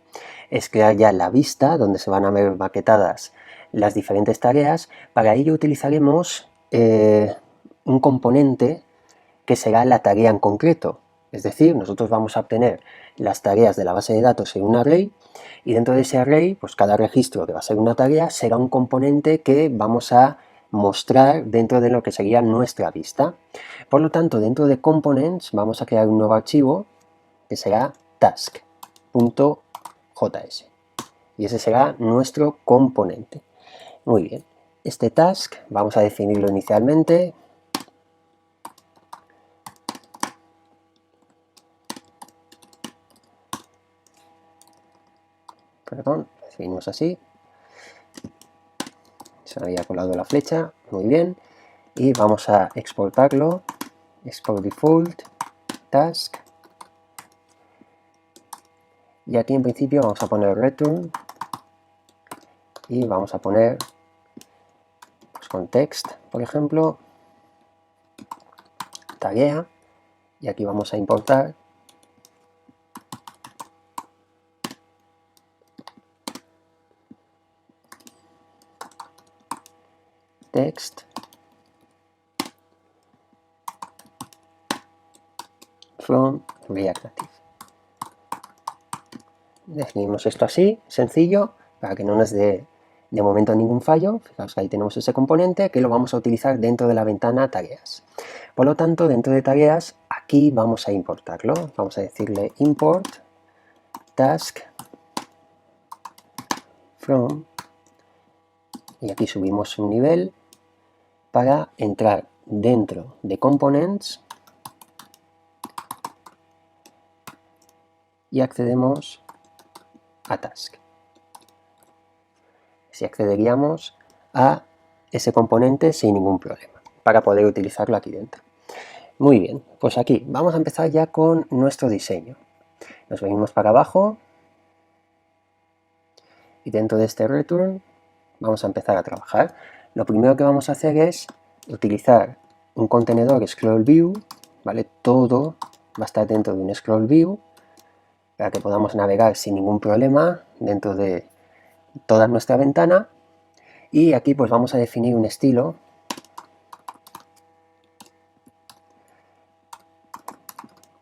es crear ya la vista donde se van a ver maquetadas las diferentes tareas. Para ello utilizaremos un componente que será la tarea en concreto. Es decir, nosotros vamos a obtener las tareas de la base de datos en un array y dentro de ese array, pues cada registro que va a ser una tarea será un componente que vamos a mostrar dentro de lo que sería nuestra vista. Por lo tanto, dentro de components vamos a crear un nuevo archivo que será task.js y ese será nuestro componente. Muy bien, este task vamos a definirlo inicialmente definimos así, se había colado la flecha, muy bien, y vamos a exportarlo, export default, task, y aquí en principio vamos a poner return y vamos a poner pues, con text, por ejemplo, tarea, y aquí vamos a importar text from React Native. Definimos esto así, sencillo, para que no nos dé de momento ningún fallo. Fijaos que ahí tenemos ese componente que lo vamos a utilizar dentro de la ventana tareas. Por lo tanto, dentro de tareas, aquí vamos a importarlo. Vamos a decirle import task from, y aquí subimos un nivel para entrar dentro de components y accedemos a task. Si accederíamos a ese componente sin ningún problema, para poder utilizarlo aquí dentro. Muy bien, pues aquí vamos a empezar ya con nuestro diseño. Nos venimos para abajo y dentro de este return vamos a empezar a trabajar. Lo primero que vamos a hacer es utilizar un contenedor scroll view, ¿vale? Todo va a estar dentro de un scroll view para que podamos navegar sin ningún problema dentro de toda nuestra ventana. Y aquí pues vamos a definir un estilo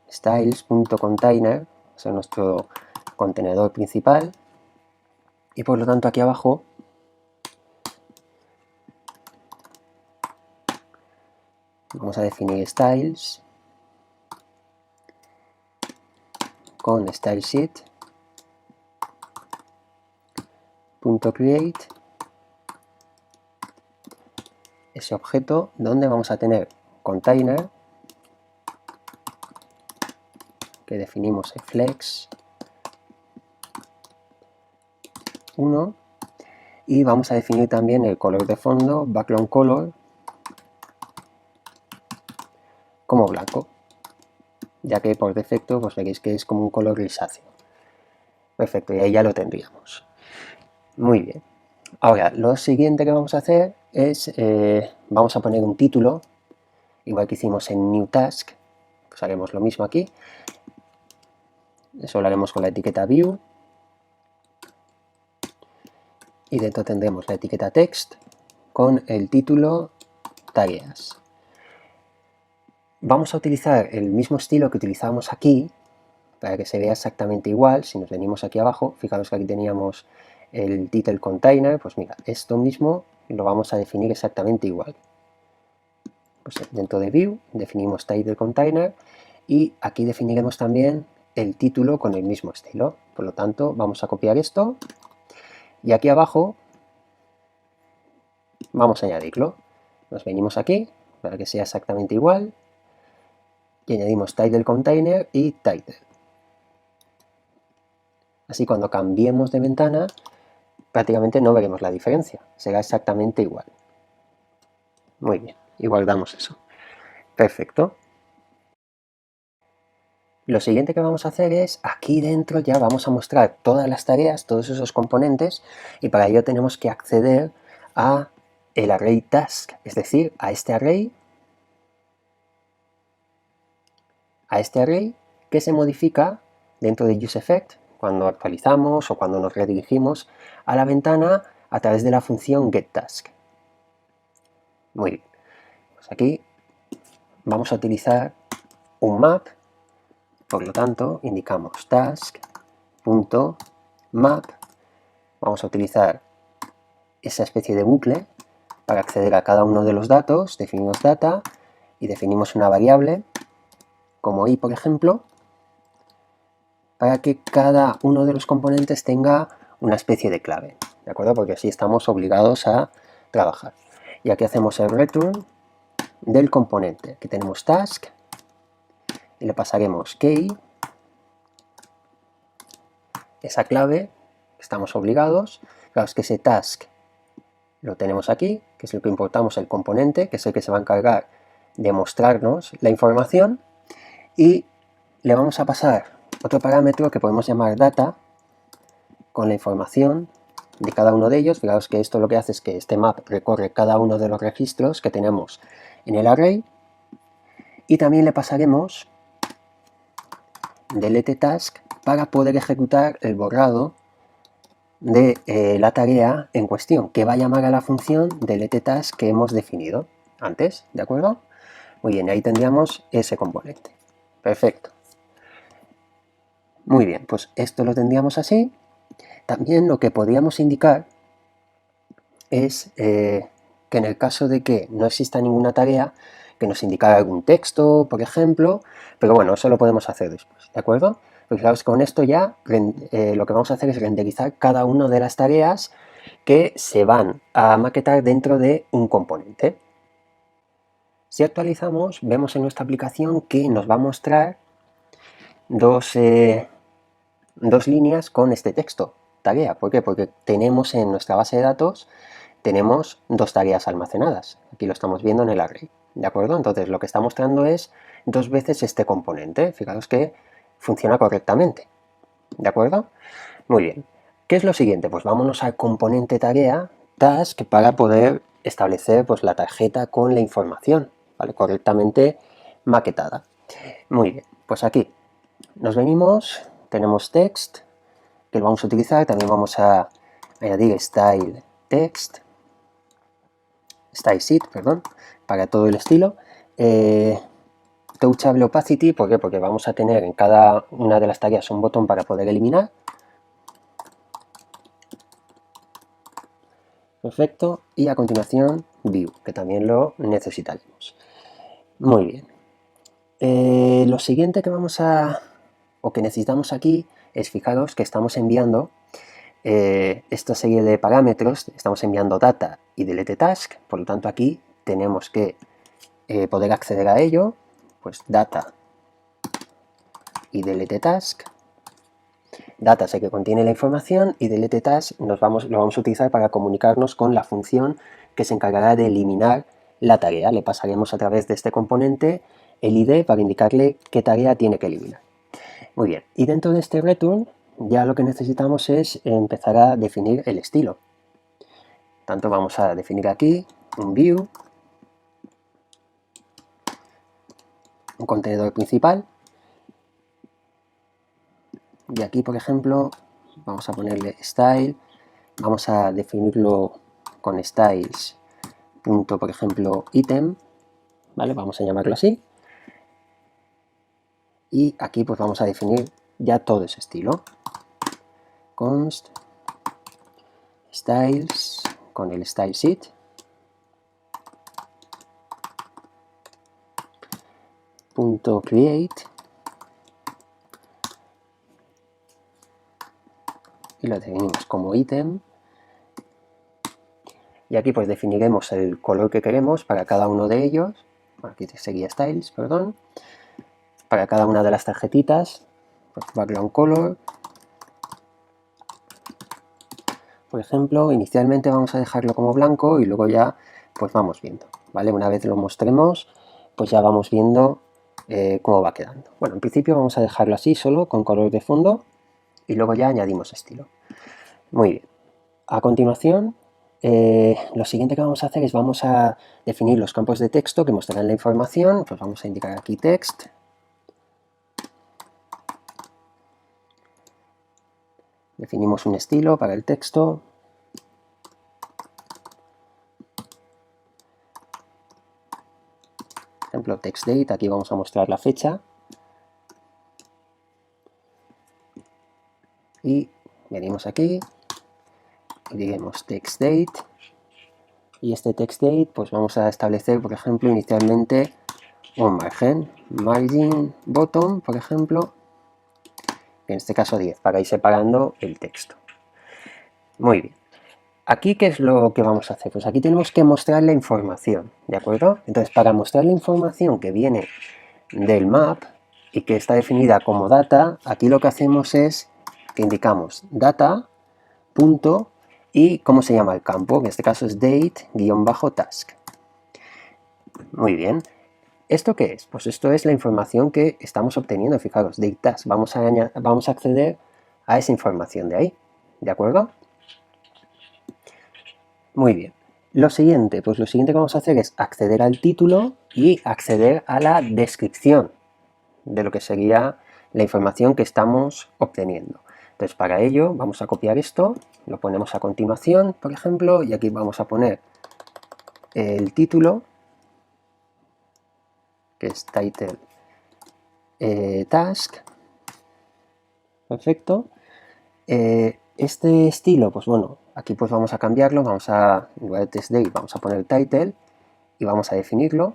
styles.container, es nuestro contenedor principal, y por lo tanto aquí abajo vamos a definir styles con stylesheet.create, ese objeto donde vamos a tener container, que definimos flex 1, y vamos a definir también el color de fondo, background color, como blanco, ya que por defecto pues veréis que es como un color grisáceo. Perfecto, y ahí ya lo tendríamos. Muy bien. Ahora, lo siguiente que vamos a hacer es, vamos a poner un título, igual que hicimos en New Task, pues haremos lo mismo aquí. Eso lo haremos con la etiqueta View. Y dentro tendremos la etiqueta Text con el título Tareas. Vamos a utilizar el mismo estilo que utilizamos aquí, para que se vea exactamente igual. Si nos venimos aquí abajo, fijaros que aquí teníamos el title container, pues mira, esto mismo lo vamos a definir exactamente igual. Pues dentro de View definimos title container y aquí definiremos también el título con el mismo estilo. Por lo tanto, vamos a copiar esto y aquí abajo vamos a añadirlo. Nos venimos aquí para que sea exactamente igual y añadimos title container y title. Así cuando cambiemos de ventana prácticamente no veremos la diferencia, será exactamente igual. Muy bien, y guardamos eso. Perfecto. Lo siguiente que vamos a hacer es, aquí dentro ya vamos a mostrar todas las tareas, todos esos componentes, y para ello tenemos que acceder a el array task, es decir, a este array que se modifica dentro de useEffect cuando actualizamos o cuando nos redirigimos a la ventana a través de la función getTask. Muy bien, pues aquí vamos a utilizar un map, por lo tanto indicamos task.map, vamos a utilizar esa especie de bucle para acceder a cada uno de los datos, definimos data y definimos una variable como i, por ejemplo, para que cada uno de los componentes tenga una especie de clave, ¿de acuerdo? Porque así estamos obligados a trabajar. Y aquí hacemos el return del componente. Aquí tenemos task y le pasaremos key, esa clave, estamos obligados. Claro, es que ese task lo tenemos aquí, que es lo que importamos el componente, que es el que se va a encargar de mostrarnos la información, y le vamos a pasar otro parámetro que podemos llamar data con la información de cada uno de ellos. Fijaos que esto lo que hace es que este map recorre cada uno de los registros que tenemos en el array, y también le pasaremos delete task para poder ejecutar el borrado de la tarea en cuestión, que va a llamar a la función de letTask que hemos definido antes, ¿de acuerdo? Muy bien, ahí tendríamos ese componente. Perfecto. Muy bien, pues esto lo tendríamos así. También lo que podríamos indicar es que en el caso de que no exista ninguna tarea, que nos indicara algún texto, por ejemplo, pero bueno, eso lo podemos hacer después, ¿de acuerdo? Pues fijaos, con esto ya lo que vamos a hacer es renderizar cada una de las tareas que se van a maquetar dentro de un componente. Si actualizamos, vemos en nuestra aplicación que nos va a mostrar dos líneas con este texto, tarea. ¿Por qué? Porque tenemos en nuestra base de datos tenemos dos tareas almacenadas. Aquí lo estamos viendo en el array, ¿de acuerdo? Entonces lo que está mostrando es dos veces este componente. Fijaos que funciona correctamente, ¿de acuerdo? Muy bien. ¿Qué es lo siguiente? Pues vámonos al componente tarea, task, para poder establecer pues, la tarjeta con la información, ¿vale? Correctamente maquetada. Muy bien, pues aquí nos venimos, tenemos text, que lo vamos a utilizar, también vamos a añadir style text, style sheet, perdón, para todo el estilo. Touchable opacity, ¿por qué? Porque vamos a tener en cada una de las tareas un botón para poder eliminar. Perfecto, y a continuación view, que también lo necesitaremos. Muy bien. Lo siguiente que que necesitamos aquí es, fijaros que estamos enviando esta serie de parámetros, estamos enviando data y delete task, por lo tanto aquí tenemos que poder acceder a ello, pues data y delete task. Data es el que contiene la información y delete task lo vamos a utilizar para comunicarnos con la función que se encargará de eliminar la tarea. Le pasaremos a través de este componente el ID para indicarle qué tarea tiene que eliminar. Muy bien, y dentro de este return ya lo que necesitamos es empezar a definir el estilo. Tanto vamos a definir aquí un view, un contenedor principal, y aquí por ejemplo vamos a ponerle style, vamos a definirlo con styles punto, por ejemplo, item, ¿vale? Vamos a llamarlo así. Y aquí pues vamos a definir ya todo ese estilo. Const styles con el style sheet. Punto create. Y lo definimos como item. Y aquí pues definiremos el color que queremos para cada uno de ellos. Aquí seguía styles, perdón. Para cada una de las tarjetitas, pues background color. Por ejemplo, inicialmente vamos a dejarlo como blanco y luego ya pues vamos viendo, ¿vale? Una vez lo mostremos, pues ya vamos viendo cómo va quedando. Bueno, en principio vamos a dejarlo así solo con color de fondo y luego ya añadimos estilo. Muy bien. A continuación, lo siguiente que vamos a hacer es vamos a definir los campos de texto que mostrarán la información. Pues vamos a indicar aquí text. Definimos un estilo para el texto. Por ejemplo, text date, aquí vamos a mostrar la fecha. Y venimos aquí y diremos text date. Y este text date, pues vamos a establecer, por ejemplo, inicialmente un margin bottom, por ejemplo, en este caso 10, para ir separando el texto. Muy bien. Aquí, ¿qué es lo que vamos a hacer? Pues aquí tenemos que mostrar la información, ¿de acuerdo? Entonces, para mostrar la información que viene del map y que está definida como data, aquí lo que hacemos es que indicamos data, punto, y cómo se llama el campo, en este caso es date-task. Muy bien. ¿Esto qué es? Pues esto es la información que estamos obteniendo. Fijaros, date task. Vamos a acceder a esa información de ahí, ¿de acuerdo? Muy bien. Lo siguiente, pues lo siguiente que vamos a hacer es acceder al título y acceder a la descripción de lo que sería la información que estamos obteniendo. Entonces para ello vamos a copiar esto, lo ponemos a continuación, por ejemplo, y aquí vamos a poner el título, que es title task. Perfecto. Este estilo, pues bueno, aquí pues vamos a cambiarlo, vamos a, en lugar de test date, vamos a poner title y vamos a definirlo.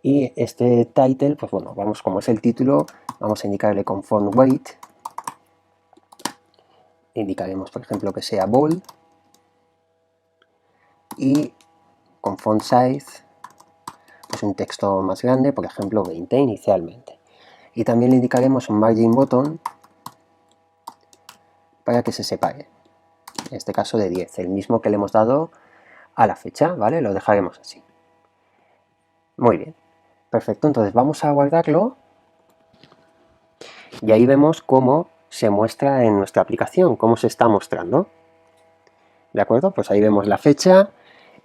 Y este title, pues bueno, vamos, como es el título, vamos a indicarle con font weight. Indicaremos, por ejemplo, que sea bold. Y con font size, pues un texto más grande, por ejemplo, 20 inicialmente. Y también le indicaremos un margin button para que se separe. En este caso de 10, el mismo que le hemos dado a la fecha, ¿vale? Lo dejaremos así. Muy bien. Perfecto, entonces vamos a guardarlo y ahí vemos cómo se muestra en nuestra aplicación, cómo se está mostrando. ¿De acuerdo? Pues ahí vemos la fecha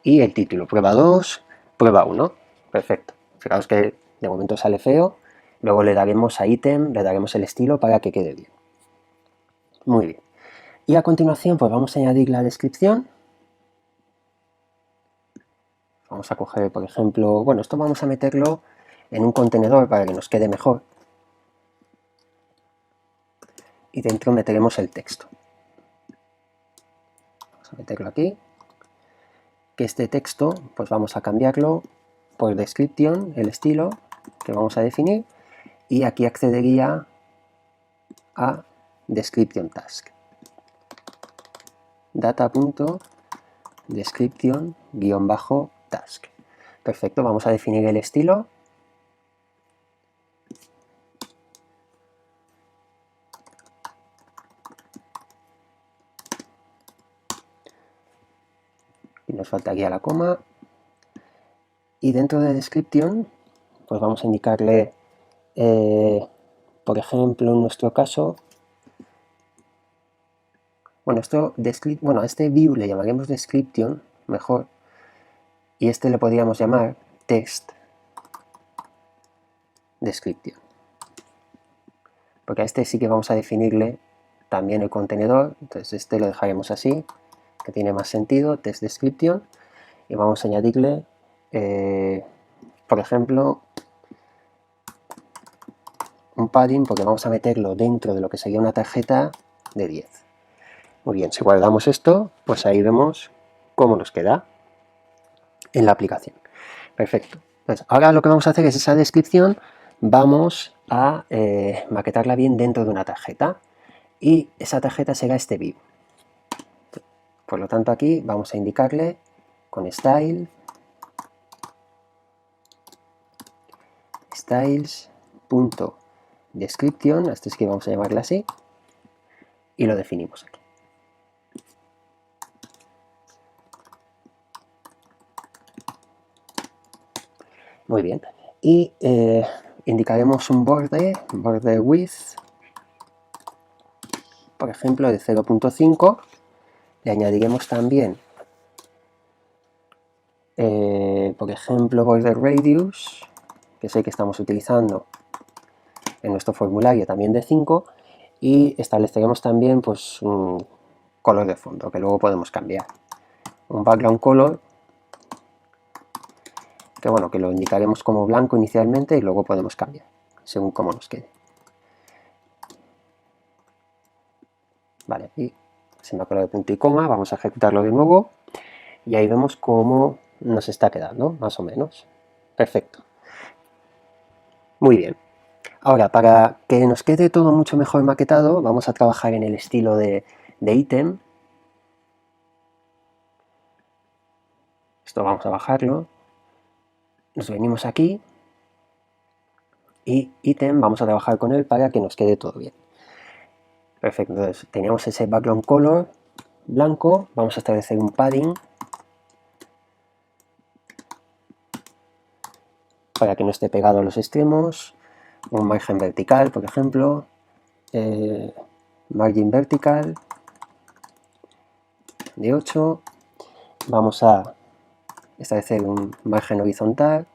y el título, prueba 2, prueba 1. Perfecto. Fijaos que de momento sale feo, luego le daremos a ítem, le daremos el estilo para que quede bien. Muy bien. Y a continuación pues vamos a añadir la descripción. Vamos a coger, por ejemplo, bueno, esto vamos a meterlo en un contenedor para que nos quede mejor. Y dentro meteremos el texto. Vamos a meterlo aquí. Que este texto, pues vamos a cambiarlo por description, el estilo que vamos a definir. Y aquí accedería a description task. Data.description-task. Perfecto, vamos a definir el estilo. Y nos faltaría la coma. Y dentro de description, pues vamos a indicarle, por ejemplo, en nuestro caso, bueno, a este view le llamaremos description, mejor, y este le podríamos llamar text description. Porque a este sí que vamos a definirle también el contenedor, entonces este lo dejaremos así, que tiene más sentido, text description, y vamos a añadirle, por ejemplo, un padding, porque vamos a meterlo dentro de lo que sería una tarjeta de 10. Muy bien, si guardamos esto, pues ahí vemos cómo nos queda en la aplicación. Perfecto. Pues ahora lo que vamos a hacer es esa descripción, vamos a maquetarla bien dentro de una tarjeta, y esa tarjeta será este view. Por lo tanto, aquí vamos a indicarle con style, styles.description, este es que vamos a llamarle así, y lo definimos aquí. Muy bien. Y indicaremos un border width, por ejemplo, de 0.5. Le añadiremos también, por ejemplo, border radius, que es el que estamos utilizando en nuestro formulario, también de 5, y estableceremos también pues un color de fondo, que luego podemos cambiar. Un background color, que bueno, que lo indicaremos como blanco inicialmente y luego podemos cambiar, según cómo nos quede. Vale, y se me ha colado el punto y coma, vamos a ejecutarlo de nuevo, y ahí vemos cómo nos está quedando, más o menos. Perfecto. Muy bien. Ahora, para que nos quede todo mucho mejor maquetado, vamos a trabajar en el estilo de ítem. Esto vamos a bajarlo. Nos venimos aquí y ítem vamos a trabajar con él para que nos quede todo bien. Perfecto, entonces teníamos ese background color blanco, vamos a establecer un padding para que no esté pegado a los extremos, un margen vertical, por ejemplo, margin vertical de 8, vamos a establecer un margen horizontal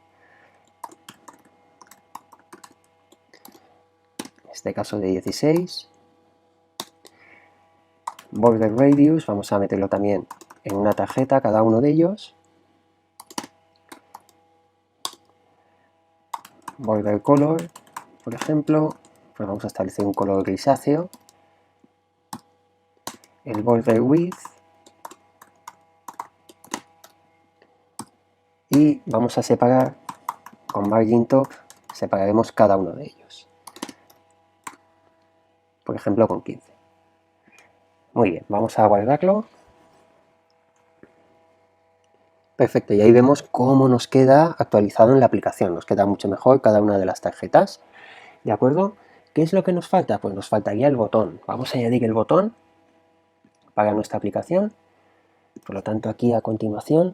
este caso de 16. Border radius, vamos a meterlo también en una tarjeta, cada uno de ellos. Border color, por ejemplo, pues vamos a establecer un color grisáceo. El border width. Y vamos a separar con margin top, separaremos cada uno de ellos. Por ejemplo, con 15. Muy bien, vamos a guardarlo. Perfecto, y ahí vemos cómo nos queda actualizado en la aplicación. Nos queda mucho mejor cada una de las tarjetas. ¿De acuerdo? ¿Qué es lo que nos falta? Pues nos faltaría el botón. Vamos a añadir el botón para nuestra aplicación. Por lo tanto, aquí a continuación,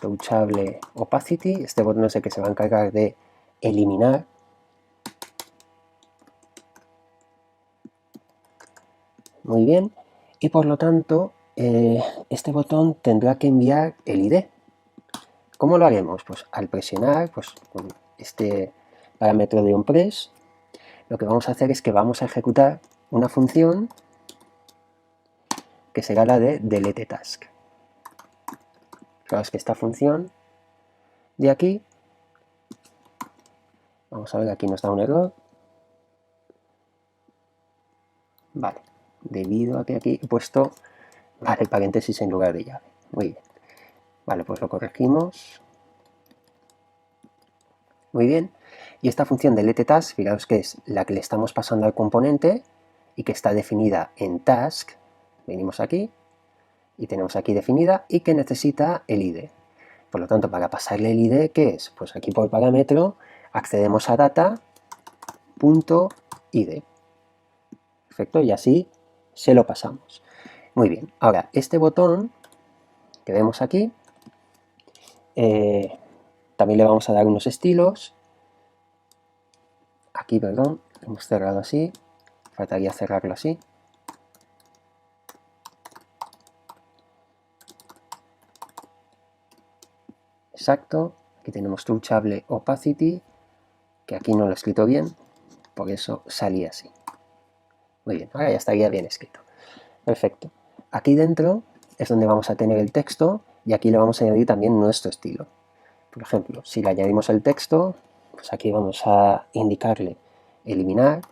Touchable Opacity. Este botón es el que se va a encargar de eliminar muy bien, y por lo tanto este botón tendrá que enviar el ID. ¿Cómo lo haremos? Pues al presionar pues, con este parámetro de onPress, lo que vamos a hacer es que vamos a ejecutar una función que será la de deleteTask. Fijaos que esta función de aquí, vamos a ver, aquí nos da un error. Vale, debido a que aquí he puesto el paréntesis en lugar de llave. Muy bien. Vale, pues lo corregimos. Muy bien. Y esta función de letTask, fijaos que es la que le estamos pasando al componente y que está definida en task. Venimos aquí y tenemos aquí definida y que necesita el ID. Por lo tanto, para pasarle el ID, ¿qué es? Pues aquí por parámetro accedemos a data.id. Perfecto, y así se lo pasamos. Muy bien, ahora este botón que vemos aquí, también le vamos a dar unos estilos. Aquí, perdón, hemos cerrado así, faltaría cerrarlo así. Exacto, aquí tenemos Touchable Opacity, que aquí no lo he escrito bien, por eso salía así. Muy bien, ahora ya estaría bien escrito. Perfecto. Aquí dentro es donde vamos a tener el texto y aquí le vamos a añadir también nuestro estilo. Por ejemplo, si le añadimos el texto, pues aquí vamos a indicarle eliminar.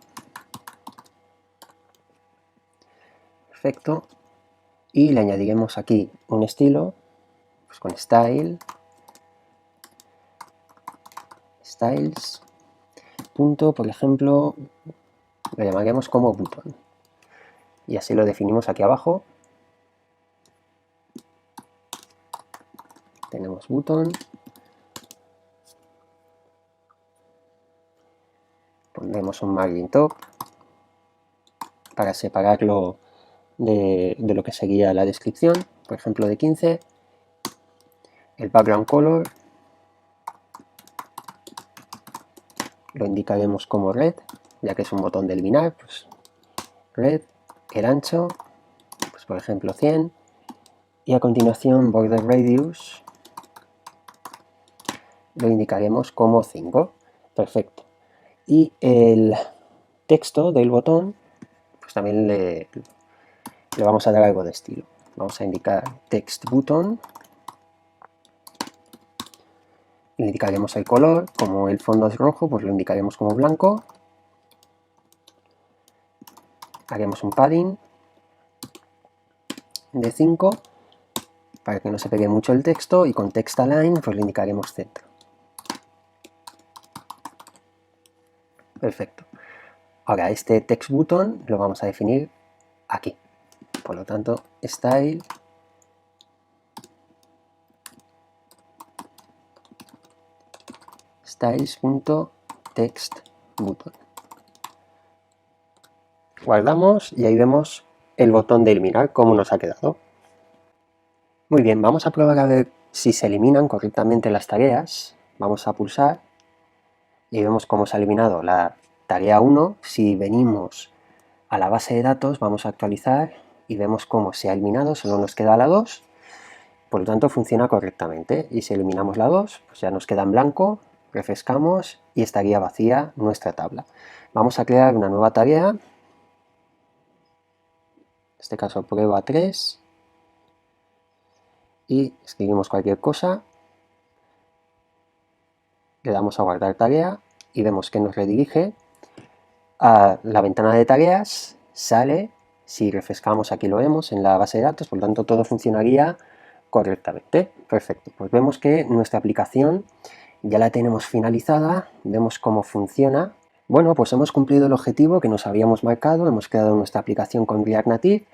Perfecto. Y le añadiremos aquí un estilo, pues con style, styles, punto, por ejemplo, lo llamaremos como button. Y así lo definimos aquí abajo. Tenemos button. Pondremos un margin top para separarlo de lo que seguía la descripción, por ejemplo de 15. El background color lo indicaremos como red, ya que es un botón de eliminar, pues red. El ancho, pues por ejemplo 100. Y a continuación border radius lo indicaremos como 5. Perfecto. Y el texto del botón, pues también le vamos a dar algo de estilo. Vamos a indicar text button. Le indicaremos el color, como el fondo es rojo, pues lo indicaremos como blanco. Haremos un padding de 5 para que no se pegue mucho el texto y con text align pues le indicaremos centro. Perfecto. Ahora este text button lo vamos a definir aquí. Por lo tanto, style styles.textButton. Guardamos y ahí vemos el botón de eliminar, cómo nos ha quedado. Muy bien, vamos a probar a ver si se eliminan correctamente las tareas. Vamos a pulsar y vemos cómo se ha eliminado la tarea 1. Si venimos a la base de datos, vamos a actualizar y vemos cómo se ha eliminado, solo nos queda la 2. Por lo tanto, funciona correctamente. Y si eliminamos la 2, pues ya nos queda en blanco, refrescamos y estaría vacía nuestra tabla. Vamos a crear una nueva tarea, en este caso prueba 3, y escribimos cualquier cosa, le damos a guardar tarea y vemos que nos redirige a la ventana de tareas. Sale, si refrescamos aquí lo vemos en la base de datos, por lo tanto todo funcionaría correctamente. Perfecto, pues vemos que nuestra aplicación ya la tenemos finalizada, vemos cómo funciona. Bueno, pues hemos cumplido el objetivo que nos habíamos marcado, hemos creado nuestra aplicación con React Native,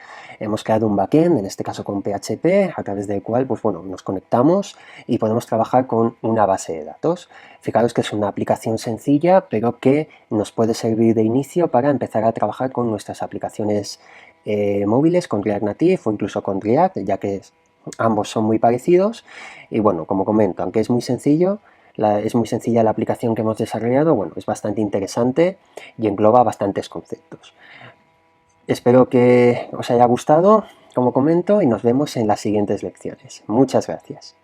hemos creado un backend, en este caso con PHP, a través del cual pues bueno, nos conectamos y podemos trabajar con una base de datos. Fijaros que es una aplicación sencilla, pero que nos puede servir de inicio para empezar a trabajar con nuestras aplicaciones móviles, con React Native o incluso con React, ya que ambos son muy parecidos. Y bueno, como comento, aunque es muy sencillo, es muy sencilla la aplicación que hemos desarrollado, bueno, es bastante interesante y engloba bastantes conceptos. Espero que os haya gustado, como comento, y nos vemos en las siguientes lecciones. Muchas gracias.